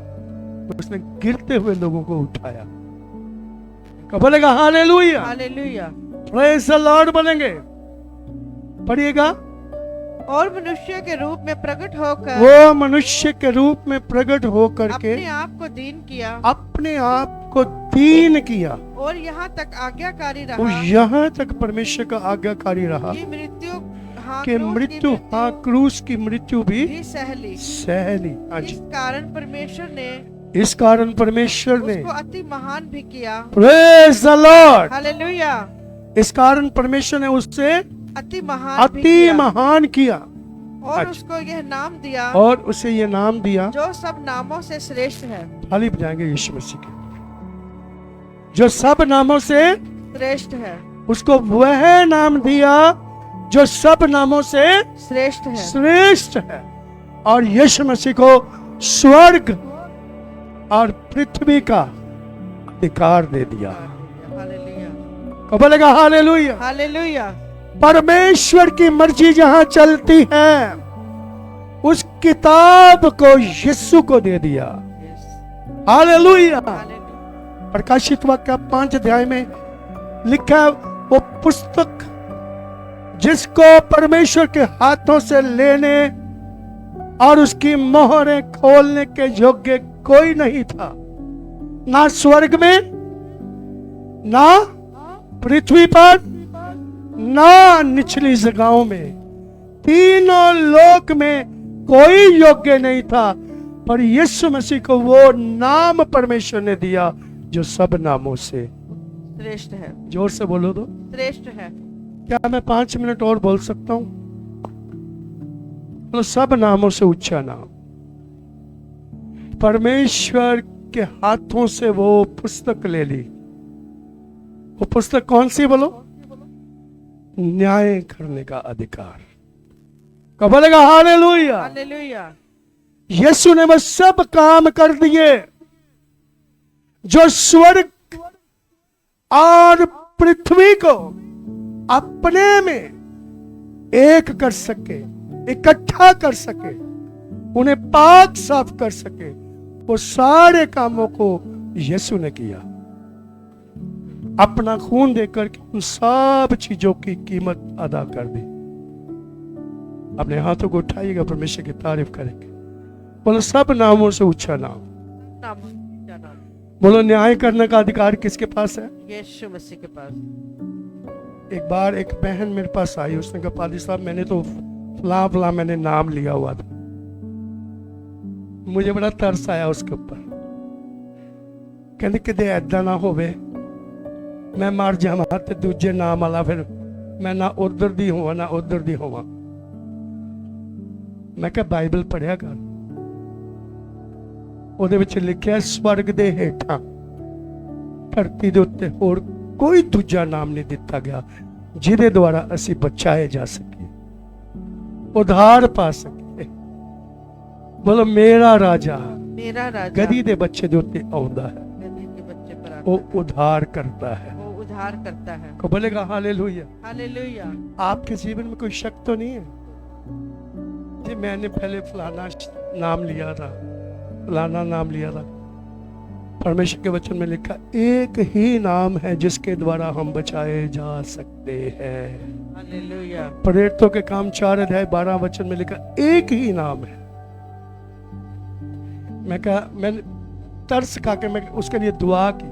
उसने गिरते हुए लोगों को उठाया। कब बोलेगा hallelujah? Hallelujah. Praise the Lord बोलेंगे। पढ़िएगा, और मनुष्य के रूप में प्रकट होकर वो मनुष्य के रूप में प्रकट होकर के अपने आप को दीन किया, अपने आप को दीन किया और यहाँ तक आज्ञाकारी और रहा यहाँ तक परमेश्वर का आज्ञाकारी रहा कि मृत्यु कि मृत्यु, हाँ, क्रूस की मृत्यु भी भी सहली। सहली। हाँ जी, इस कारण परमेश्वर ने इस कारण परमेश्वर ने, उसको अति महान भी किया। Praise the lord, hallelujah. इस कारण परमेश्वर ने उससे अति महान भी अति किया महान किया और अच्छा। उसको यह नाम दिया और उसे ये नाम दिया, जो सब नामों से श्रेष्ठ है। थाली बजाएंगे यीशु मसीह के, जो सब नामों से श्रेष्ठ है, उसको वह नाम दिया जो सब नामों से श्रेष्ठ है। श्रेष्ठ है। और यीशु मसीह को स्वर्ग और पृथ्वी का अधिकार दे दिया। हालेलुया। कब बोलेगा हालेलुया? हालेलुया। परमेश्वर की मर्जी जहां चलती है, उस किताब को यीशु को दे दिया। हालेलुया। हालेलुया। प्रकाशित वाक्य 5 अध्याय में लिखा है, वो पुस्तक जिसको परमेश्वर के हाथों से लेने और उसकी मोहरें खोलने के योग्य कोई नहीं था, ना स्वर्ग में, ना पृथ्वी पर, ना निचली जगहों में, तीनों लोक में कोई योग्य नहीं था, पर यीशु मसीह को वो नाम परमेश्वर ने दिया जो सब नामों से श्रेष्ठ है। जोर से बोलो तो। श्रेष्ठ है। क्या मैं 5 मिनट और बोल सकता हूं? तो सब नामों से ऊंचा नाम, परमेश्वर के हाथों से वो पुस्तक ले ली। वो पुस्तक कौन सी बोलो? न्याय करने का अधिकार। कब बोलेगा हालेलुया? हालेलुया। यीशु ने वो सब काम कर दिए जो स्वर्ग और पृथ्वी को अपने में एक कर सके, इकट्ठा कर सके, उन्हें पाक साफ कर सके। वो सारे कामों को यीशु ने किया, अपना खून देकर के उन सब चीजों की कीमत अदा कर दी। अपने हाथों को उठाइएगा, परमेश्वर की तारीफ करेंगे। बोलो सब नामों से ऊंचा नाम। नाम क्या नाम? बोलो न्याय करने का अधिकार किसके पास है? यीशु मसीह के पास। एक बार एक बहन मेरे पास आई, उसने कहा पादी साहब मैंने तो फला फला मैंने नाम लिया हुआ था। मुझे बड़ा तरस आया उसके ऊपर। कहते किते ऐदा ना होवे मैं मर जावां ते दूजे नाम वाला फिर मैं ना उधर दी होवां ना उधर दी होवां। मैं कहा बाइबल पढ़िया कर, ਉਹਦੇ ਵਿੱਚ ਲਿਖਿਆ स्वर्ग ਦੇ ਹੇਠਾਂ ਧਰਤੀ ਦੇ ਉੱਤੇ ਹੋਰ ਕੋਈ ਦੂਜਾ ਨਾਮ ਨਹੀਂ ਦਿੱਤਾ ਗਿਆ ਜਿਹਦੇ ਦੁਆਰਾ ਅਸੀਂ ਬਚਾਏ ਜਾ ਸਕੀਏ, उधार पा सके। बोलो मेरा राजा मेरा राजा गधी दे बच्चे दे उत्ते आउंदा है, गधी के बच्चे पर वो आता है, उद्धार करता है। वो उद्धार करता है। को बोलेगा हालेलुया। हालेलुया। आपके जीवन में कोई शक तो नहीं है जी मैंने पहले फलाना नाम लिया था, फलाना नाम लिया था। परमेश्वर के वचन में लिखा एक ही नाम है जिसके द्वारा हम बचाए जा सकते हैं। हालेलुया। प्रेरितों के काम 4 अध्याय 12 वचन में लिखा एक ही नाम है। मैंने तरस खा के मैं उसके लिए दुआ की।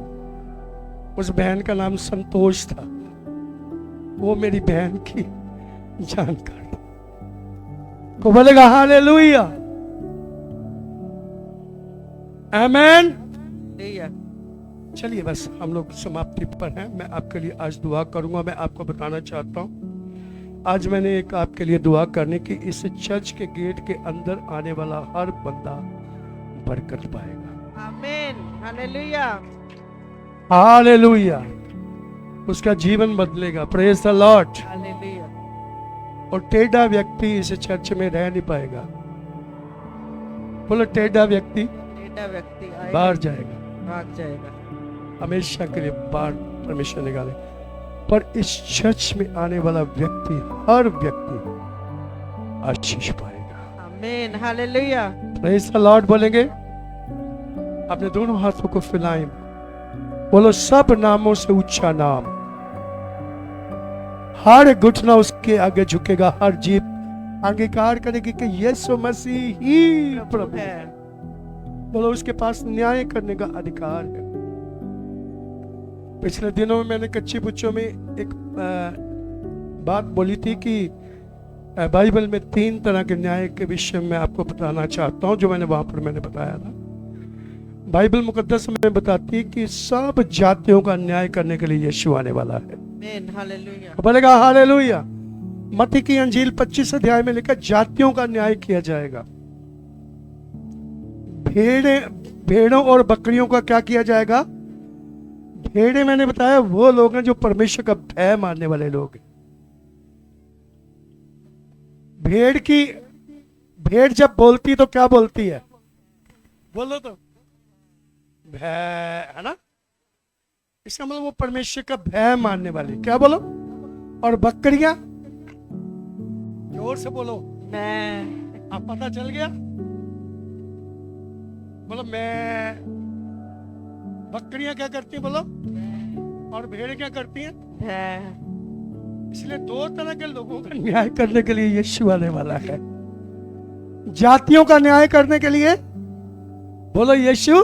उस बहन का नाम संतोष था, वो मेरी बहन की जानकार था। को बोलेगा हालेलुया, आमेन। हालेलुया। चलिए बस हम लोग समाप्ति पर हैं। मैं आपके लिए आज दुआ करूंगा। मैं आपको बताना चाहता हूं, आज मैंने एक आपके लिए दुआ करने की, इस चर्च के गेट के अंदर आने वाला हर बंदा बरकत पाएगा। आमीन। हालेलुया। हालेलुया। उसका जीवन बदलेगा। Praise the lord. हालेलुया। और टेढ़ा व्यक्ति इस चर्च में रह नहीं पाएगा। बोलो टेढ़ा व्यक्ति टेढ़ा व्यक्ति आएगा, बाहर जाएगा, भाग जाएगा। हमेशा के लिए बाहर परमेश्वर निकाले। पर इस चर्च में आने वाला व्यक्ति, हर व्यक्ति आशीष पाएगा। आमीन। हालेलुया। प्रेज द लॉर्ड बोलेंगे। अपने दोनों हाथों को फैलाएं, बोलो सब नामों से ऊंचा नाम। हर घुटना उसके आगे झुकेगा, हर जीभ अंगीकार करेगी कि यीशु मसीह ही प्रभु है। बोलो उसके पास न्याय करने का अधिकार है। पिछले दिनों में मैंने कच्ची पुच्चों में एक बात बोली थी कि बाइबल में 3 तरह के न्याय के विषय में आपको बताना चाहता हूं, जो मैंने वहां पर मैंने बताया था। बाइबल मुकद्दस में बताती है कि सब जातियों का न्याय करने के लिए यीशु आने वाला है। आमीन। हालेलुया। बोलेगा हालेलुया। मत्ती की अंजील 25 अध्याय में लिखा जातियों का न्याय किया जाएगा। भेड़ों और बकरियों का क्या किया जाएगा? भेड़े मैंने बताया वो लोग हैं जो परमेश्वर का भय मानने वाले लोग हैं। भेड़ जब बोलती तो क्या बोलती है? बोलो तो भय, है ना? इसका मतलब वो परमेश्वर का भय मानने वाली। क्या बोलो? और बकरियां जोर से बोलो। मैं। आप पता चल गया? बोलो मैं। बकरियां क्या करती हैं? बोलो। और भेड़ें क्या करती हैं? भय। इसलिए 2 तरह के लोगों का न्याय करने के लिए यीशु आने वाला है। जातियों का न्याय करने के लिए बोलो यीशु,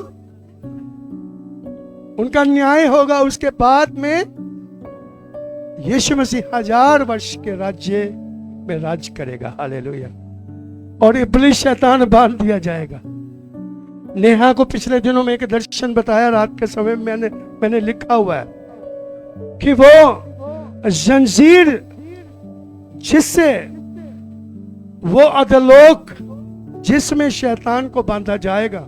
उनका न्याय होगा। उसके बाद में यीशु मसीह 1000 वर्ष के राज्य में राज करेगा। हालेलुया। और इब्लीस शैतान बांध दिया जाएगा। नेहा को पिछले दिनों में एक दर्शन बताया रात के समय। मैंने लिखा हुआ है कि वो जंजीर जिससे वो अधोलोक जिसमें शैतान को बांधा जाएगा,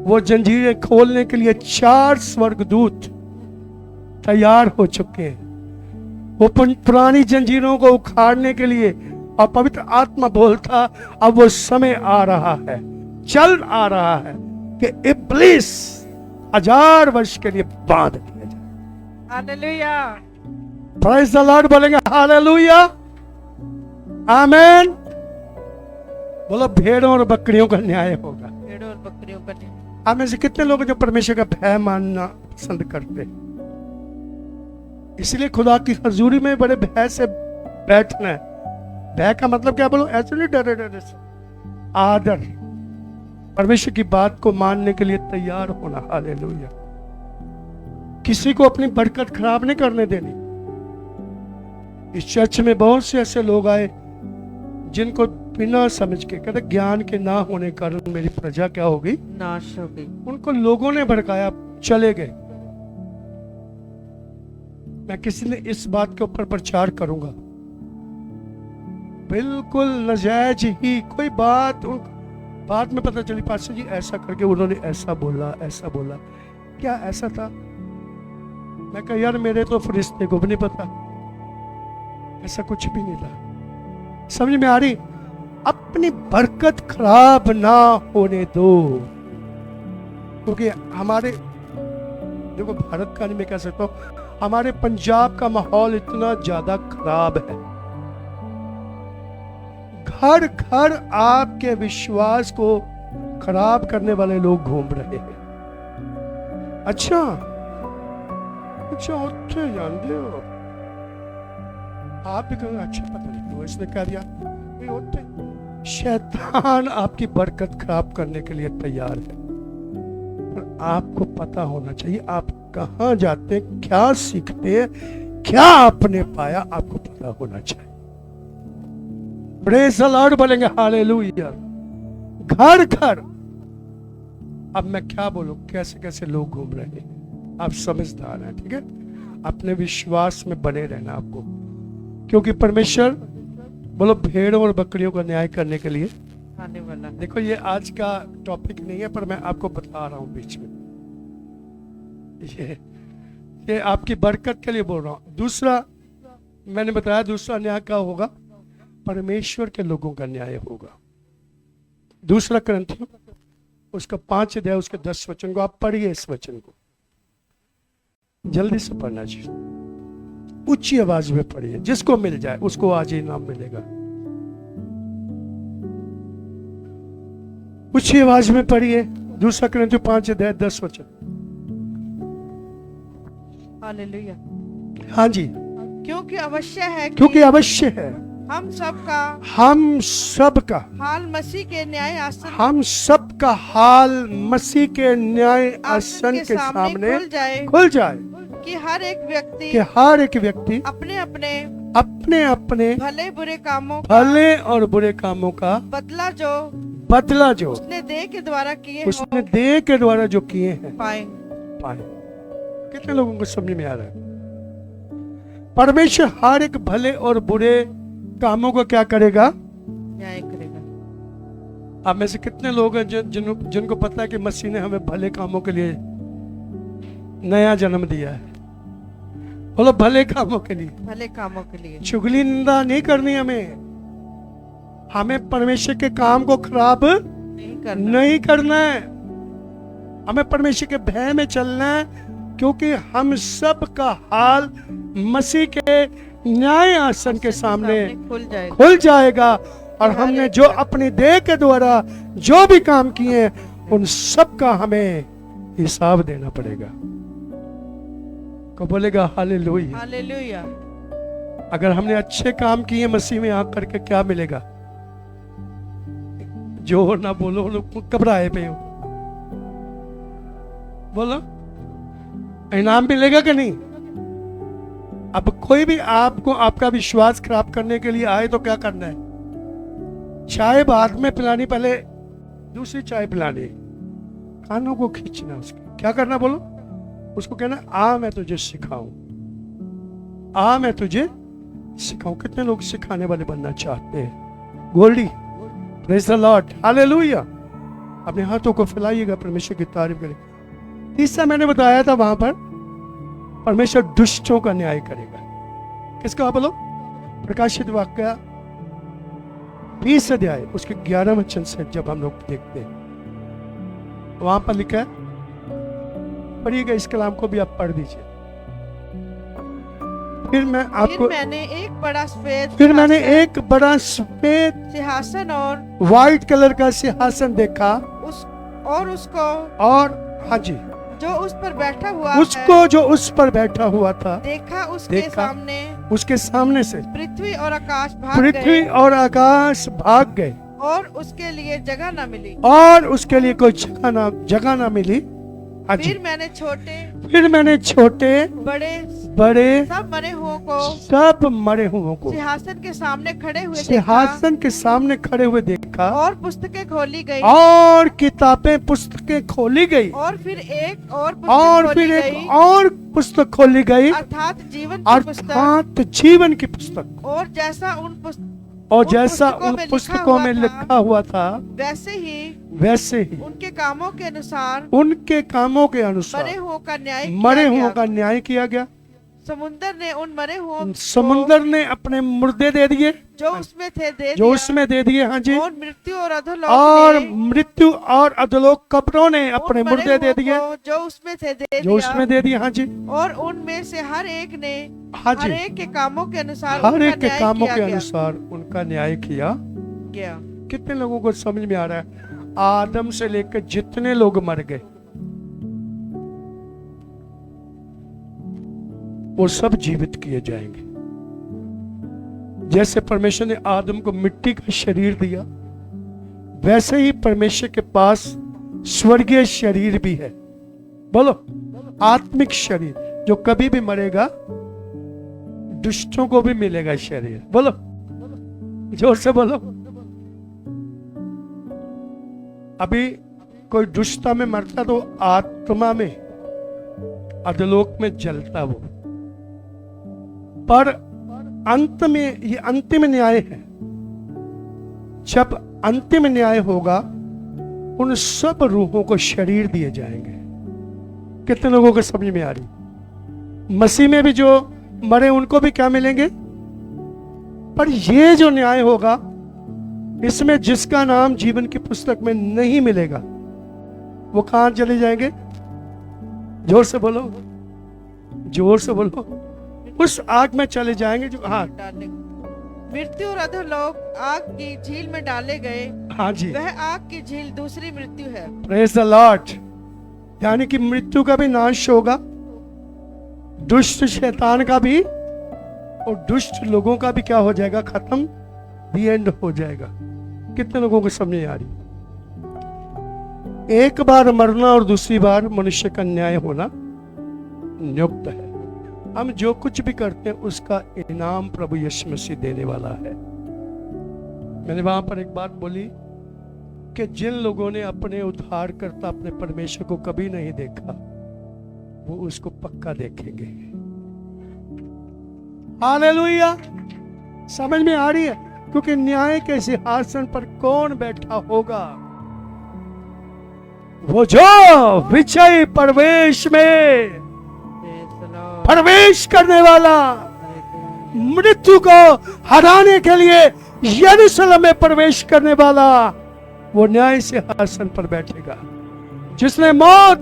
वो जंजीरें खोलने के लिए 4 स्वर्गदूत तैयार हो चुके हैं। वो पुरानी जंजीरों को उखाड़ने के लिए, और पवित्र आत्मा बोलता अब वो समय आ रहा है, चल आ रहा है कि इब्लीस 1000 वर्ष के लिए बांध दिया जाए। हालेलुया। प्रेज द लॉर्ड बोलेंगे हालेलुया, आमीन। बोलो भेड़ों और बकरियों का न्याय होगा। भेड़ों और बकरियों का न्याय। आप में से कितने लोग जो परमेश्वर का भय मानना पसंद करते हैं? इसलिए खुदा की हजूरी में बड़े भय से बैठना है। भय का मतलब क्या? बोलो ऐसे नहीं डरे से। आदर, परमेश्वर की बात को मानने के लिए तैयार होना। हालेलुया। किसी को अपनी बरकत खराब नहीं करने देनी। इस चर्च में बहुत से ऐसे लोग आए जिनको बिना समझ के, कहते ज्ञान के ना होने के कारण मेरी प्रजा क्या होगी? नाश हो गई। उनको लोगों ने भड़काया, चले गए। मैं किसी ने इस बात के ऊपर प्रचार करूंगा, बिल्कुल नाजायज ही कोई बात। बाद में पता चली पास्टर जी ऐसा करके उन्होंने ऐसा बोला। क्या ऐसा था? मैं कहा यार मेरे तो फरिश्ते को भी नहीं पता, ऐसा कुछ भी नहीं था। समझ में आ रही? अपनी बरकत खराब ना होने दो। क्योंकि हमारे, देखो भारत का नहीं मैं कह सकता हूं, हमारे पंजाब का माहौल इतना ज्यादा खराब है। घर घर आपके विश्वास को खराब करने वाले लोग घूम रहे हैं। अच्छा उत्थे जानते हो आप भी कहोगे अच्छा पता नहीं क्यों इसने कह दिया। शैतान आपकी बरकत खराब करने के लिए तैयार है, पर आपको पता होना चाहिए आप कहां जाते, क्या सीखते हैं, क्या आपने पाया, आपको पता होना चाहिए। प्रेज़ द लॉर्ड बोलेंगे हालेलुया। घर घर, अब मैं क्या बोलूं, कैसे कैसे लोग घूम रहे हैं, आप समझदार हैं, ठीक है। अपने विश्वास में बने रहना आपको, क्योंकि परमेश्वर बोलो भेड़ों और बकरियों का न्याय करने के लिए आने वाला। देखो ये आज का टॉपिक नहीं है, पर मैं आपको बता रहा हूं बीच में, ये आपकी बरकत के लिए बोल रहा हूं। दूसरा मैंने बताया, दूसरा न्याय क्या होगा, परमेश्वर के लोगों का न्याय होगा। दूसरा करंथियों उसका 5 अध्याय उसके 10 वचन को आप पढ़िए। इस वचन को जल्दी से पढ़ना चाहिए, ऊंची आवाज में पढ़िए, जिसको मिल जाए उसको आज ही इनाम मिलेगा। ऊंची आवाज में पढ़िए, दूसरा करंथियों 5 अध्याय 10 वचन। हालेलुया। हाँ जी, क्योंकि अवश्य है कि क्योंकि अवश्य है हम सबका हाल मसीह के न्याय आसन, हम सबका हाल मसीह के न्याय आसन के सामने खुल जाए कि हर एक व्यक्ति अपने अपने भले और बुरे कामों का बदला जो उसने देह के द्वारा जो किए हैं पाए। कितने लोगों को समझ में आ रहा है? परमेश्वर हर एक भले और बुरे कामों को क्या करेगा? न्याय करेगा। आप में से कितने लोग हैं जिनको पता है कि मसीह ने हमें भले कामों के लिए नया जन्म दिया है? बोलो भले कामों के लिए। चुगली निंदा नहीं करनी, हमें परमेश्वर के काम को खराब नहीं करना है। हमें परमेश्वर के भय में चलना है, क्योंकि हम सब का हाल मसीह के न्याय आसन के सामने खुल जाएगा। और हमने जो अपनी देह के द्वारा जो भी काम किए उन सब का हमें हिसाब देना पड़ेगा। को बोलेगा हालेलुया। अगर हमने अच्छे काम किए मसीह में आकर के, क्या मिलेगा? जोर ना बोलो, लोग घबराए पे हो, बोलो इनाम मिलेगा कि नहीं? अब कोई भी आपको आपका विश्वास खराब करने के लिए आए तो क्या करना है? चाय बाद में पिलानी, पहले दूसरी चाय पिलानी, कानों को खींचना उसके। क्या करना बोलो? उसको कहना आ मैं तुझे सिखाऊं, आ मैं तुझे सिखाऊं। कितने लोग सिखाने वाले बनना चाहते हैं? Goldie, praise the lord, hallelujah. अपने हाथों को फैलाइएगा, परमेश्वर की तारीफ करें। तीसरा मैंने बताया था, वहां पर परमेश्वर दुष्टों का न्याय करेगा। किसका बोलो? प्रकाशित वाक्य 20 अध्याय उसके 11 वचन से जब हम लोग देखते हैं, वहां पर लिखा है, पढ़िएगा, इस कलाम को भी आप पढ़ दीजिए। फिर मैंने एक बड़ा सफेद सिंहासन और व्हाइट कलर का सिंहासन देखा, और हाँ जी, जो उस पर बैठा हुआ था देखा उसके सामने से पृथ्वी और आकाश भाग गए, और उसके लिए जगह न मिली, और उसके लिए कोई जगह ना मिली। फिर मैंने छोटे बड़े सब मरे हुओं को सिंहासन के सामने खड़े हुए देखा, और पुस्तकें खोली गई, और किताबें पुस्तकें खोली गई, और फिर एक और पुस्तक खोली गई, अर्थात जीवन की पुस्तक। और जैसा उन पुस्तकों में लिखा हुआ था, वैसे ही उनके कामों के अनुसार मरे हुओं का न्याय किया गया। समुंदर ने उन मरे हुओं समुंदर ने अपने मुर्दे दे दिए जो उसमें थे दे जो दिया, उसमें दे दिए, हाँ जी, और मृत्यु और अधोलोक और ने मृत्यु और अधोलोक कब्रों ने अपने उन मुर्दे मरे दे हुओं दिए को जो उसमें थे दे जो दिया, उसमें दे दिए, हाँ जी, और उनमें से हर एक ने हाँ हर जी, एक के कामों के अनुसार हर उनका एक के न्याय कामों किया के गया। अनुसार उनका न्याय किया गया। कितने लोगों को समझ में आ रहा है? आदम से लेकर जितने लोग मर गए वो सब जीवित किए जाएंगे। जैसे परमेश्वर ने आदम को मिट्टी का शरीर दिया, वैसे ही परमेश्वर के पास स्वर्गीय शरीर भी है। बोलो, आत्मिक शरीर जो कभी भी मरेगा, दुष्टों को भी मिलेगा शरीर। बोलो, जोर से बोलो। अभी कोई दुष्टता में मरता तो आत्मा में अधोलोक में जलता वो, पर अंत में ये अंतिम न्याय है। जब अंतिम न्याय होगा उन सब रूहों को शरीर दिए जाएंगे। कितने लोगों को समझ में आ रही? मसीह में भी जो मरे उनको भी क्या मिलेंगे? पर ये जो न्याय होगा इसमें जिसका नाम जीवन की पुस्तक में नहीं मिलेगा वो कहां चले जाएंगे? जोर से बोलो, जोर से बोलो। उस आग में चले जाएंगे जो, हाँ, मृत्यु और अधोलोक आग की झील में डाले गए। हाँ जी, वह आग की झील दूसरी मृत्यु है। Praise the Lord. यानी कि मृत्यु का भी नाश होगा, दुष्ट शैतान का भी, और दुष्ट लोगों का भी क्या हो जाएगा? खत्म, दी एंड हो जाएगा। कितने लोगों को समझ आ रही? एक बार मरना और दूसरी बार मनुष्य का न्याय होना नियुक्त है। हम जो कुछ भी करते हैं उसका इनाम प्रभु यीशु मसीह देने वाला है। मैंने वहां पर एक बात बोली कि जिन लोगों ने अपने उद्धारकर्ता अपने परमेश्वर को कभी नहीं देखा वो उसको पक्का देखेंगे। हालेलुया। समझ में आ रही है? क्योंकि न्याय के सिंहासन पर कौन बैठा होगा? वो जो विजय प्रवेश में प्रवेश करने वाला, मृत्यु को हराने के लिए यरूशलेम में प्रवेश करने वाला, वो न्याय सिंहासन पर बैठेगा, जिसने मौत,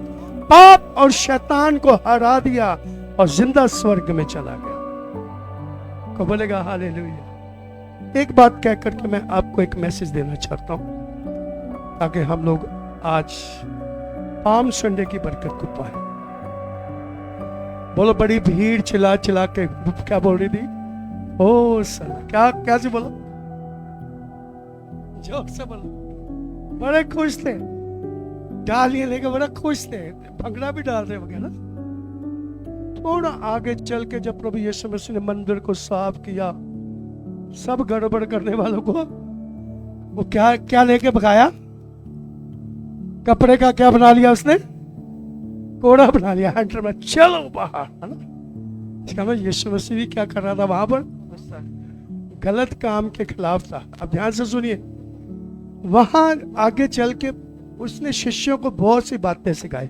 पाप और शैतान को हरा दिया और जिंदा स्वर्ग में चला गया। को बोलेगा हालेलुया। एक बात कह करके मैं आपको एक मैसेज देना चाहता हूं ताकि हम लोग आज पाम संडे की बरकत को पाए। बोलो, बड़ी भीड़ चिल्ला चिल्ला के क्या बोल रही थी? ओ साला, क्या से बोलो, जोर से बोलो। बड़े खुश थे, डालियां लेके बड़ा खुश थे, भंगड़ा भी डाल रहे वगैरह। थोड़ा आगे चल के जब प्रभु यीशु मसीह ने मंदिर को साफ किया, सब गड़बड़ करने वालों को वो क्या लेके भगाया? कपड़े का क्या बना लिया उसने? कोड़ा बना लिया हैंडल में, चलो बाहर, है ना? यीशु मसीह भी क्या कर रहा था वहां पर? गलत काम के खिलाफ था। अब ध्यान से सुनिए, वहां आगे चल के उसने शिष्यों को बहुत सी बातें सिखाई।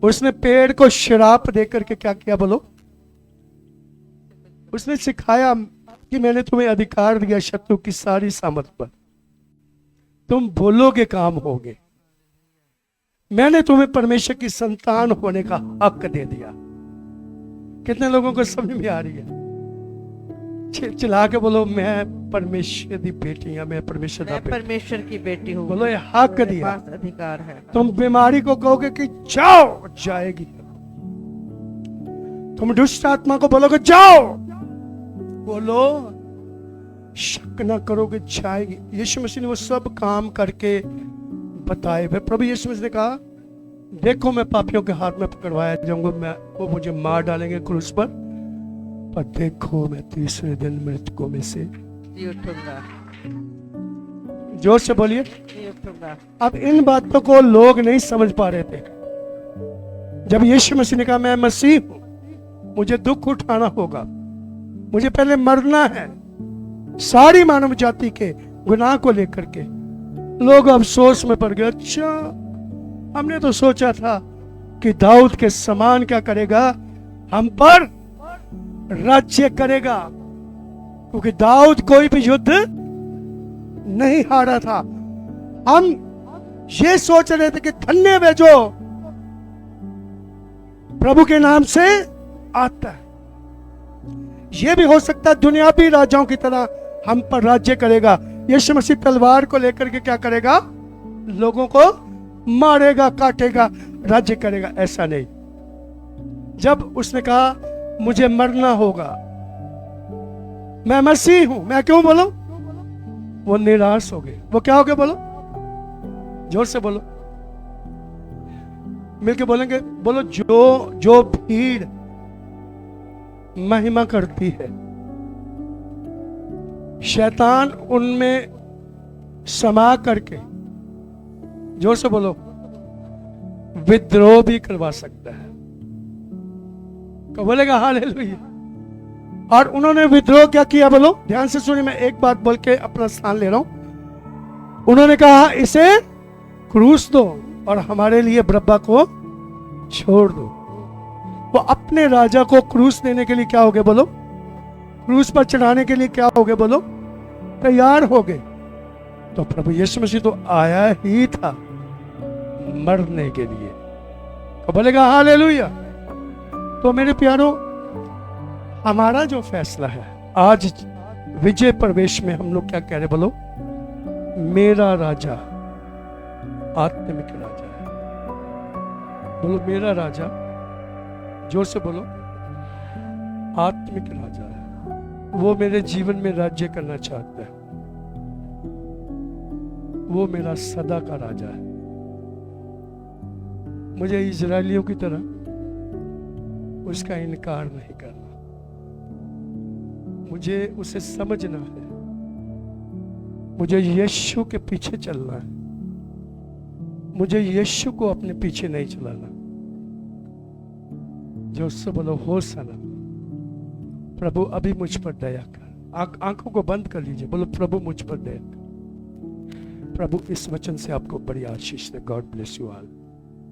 उसने पेड़ को श्राप देकर के क्या किया? बोलो, उसने सिखाया कि मैंने तुम्हें अधिकार दिया शत्रु की सारी सामर्थ पर, तुम बोलोगे काम होगे। मैंने तुम्हें परमेश्वर की संतान होने का हक दे दिया। कितने लोगों को समझ में आ रही है? चिल्ला के बोलो, मैं परमेश्वर की बेटी हूं, मैं परमेश्वर की बेटी हूँ। बोलो, ये हक दिया, अधिकार है। तुम बीमारी को कहोगे कि जाओ, जाएगी। तुम दुष्ट आत्मा को बोलोगे जाओ, बोलो, शक ना करोगे, जाएगी। यीशु मसीह ने वो सब काम करके बताए। फिर प्रभु यीशु मसीह ने कहा, देखो मैं पापियों के हाथ में पकड़वाया जाऊंगा, मैं वो मुझे मार डालेंगे क्रूस पर देखो मैं तीसरे दिन मृतकों में से उठूंगा। जोर से बोलिए। अब इन बातों को लोग नहीं समझ पा रहे थे। जब यीशु मसीह ने कहा मैं मसीह हूं, मुझे दुख उठाना होगा, मुझे पहले मरना है, सारी मानव जाति के गुनाह को लेकर के, लोग अफसोस में पड़ गए। अच्छा, हमने तो सोचा था कि दाऊद के समान क्या करेगा, हम पर राज्य करेगा, क्योंकि दाऊद कोई भी युद्ध नहीं हारा था। हम ये सोच रहे थे कि धन्य वे जो प्रभु के नाम से आता है। यह भी हो सकता है दुनियावी राजाओं की तरह हम पर राज्य करेगा। यीशु मसीह तलवार को लेकर के क्या करेगा? लोगों को मारेगा, काटेगा, राज्य करेगा। ऐसा नहीं। जब उसने कहा मुझे मरना होगा, मैं मसीह हूं, मैं क्यों बोलूं? वो निराश हो गए। वो क्या हो गए? बोलो, जोर से बोलो, मिलके बोलेंगे। बोलो, जो भीड़ महिमा करती है, शैतान उनमें समा करके, जोर से बोलो, विद्रोह भी करवा सकता है। तो बोलेगा हालेलुया। और उन्होंने विद्रोह क्या किया? बोलो, ध्यान से सुनिए, मैं एक बात बोल के अपना स्थान ले रहा हूं। उन्होंने कहा इसे क्रूस दो और हमारे लिए बरअब्बा को छोड़ दो। वो अपने राजा को क्रूस देने के लिए क्या हो गए? बोलो, क्रूस पर चढ़ाने के लिए क्या हो गए? बोलो, तैयार हो गए। तो प्रभु यीशु मसीह तो आया ही था मरने के लिए। तो बोलेगा हालेलुया। तो मेरे प्यारों, हमारा जो फैसला है आज विजय प्रवेश में, हम लोग क्या कह रहे? बोलो, मेरा राजा आत्मिक राजा है। बोलो, मेरा राजा, जोर से बोलो, आत्मिक राजा है। वो मेरे जीवन में राज्य करना चाहता है। वो मेरा सदा का राजा है। मुझे इजरायलियों की तरह उसका इनकार नहीं करना। मुझे उसे समझना है। मुझे यीशु के पीछे चलना है। मुझे यीशु को अपने पीछे नहीं चलाना। जो उससे बोलो, होशाना, प्रभु अभी मुझ पर दया कर। आंखों को बंद कर लीजिए, बोलो, प्रभु मुझ पर दया कर। प्रभु इस वचन से आपको बड़ी आशीष दे। God bless you all.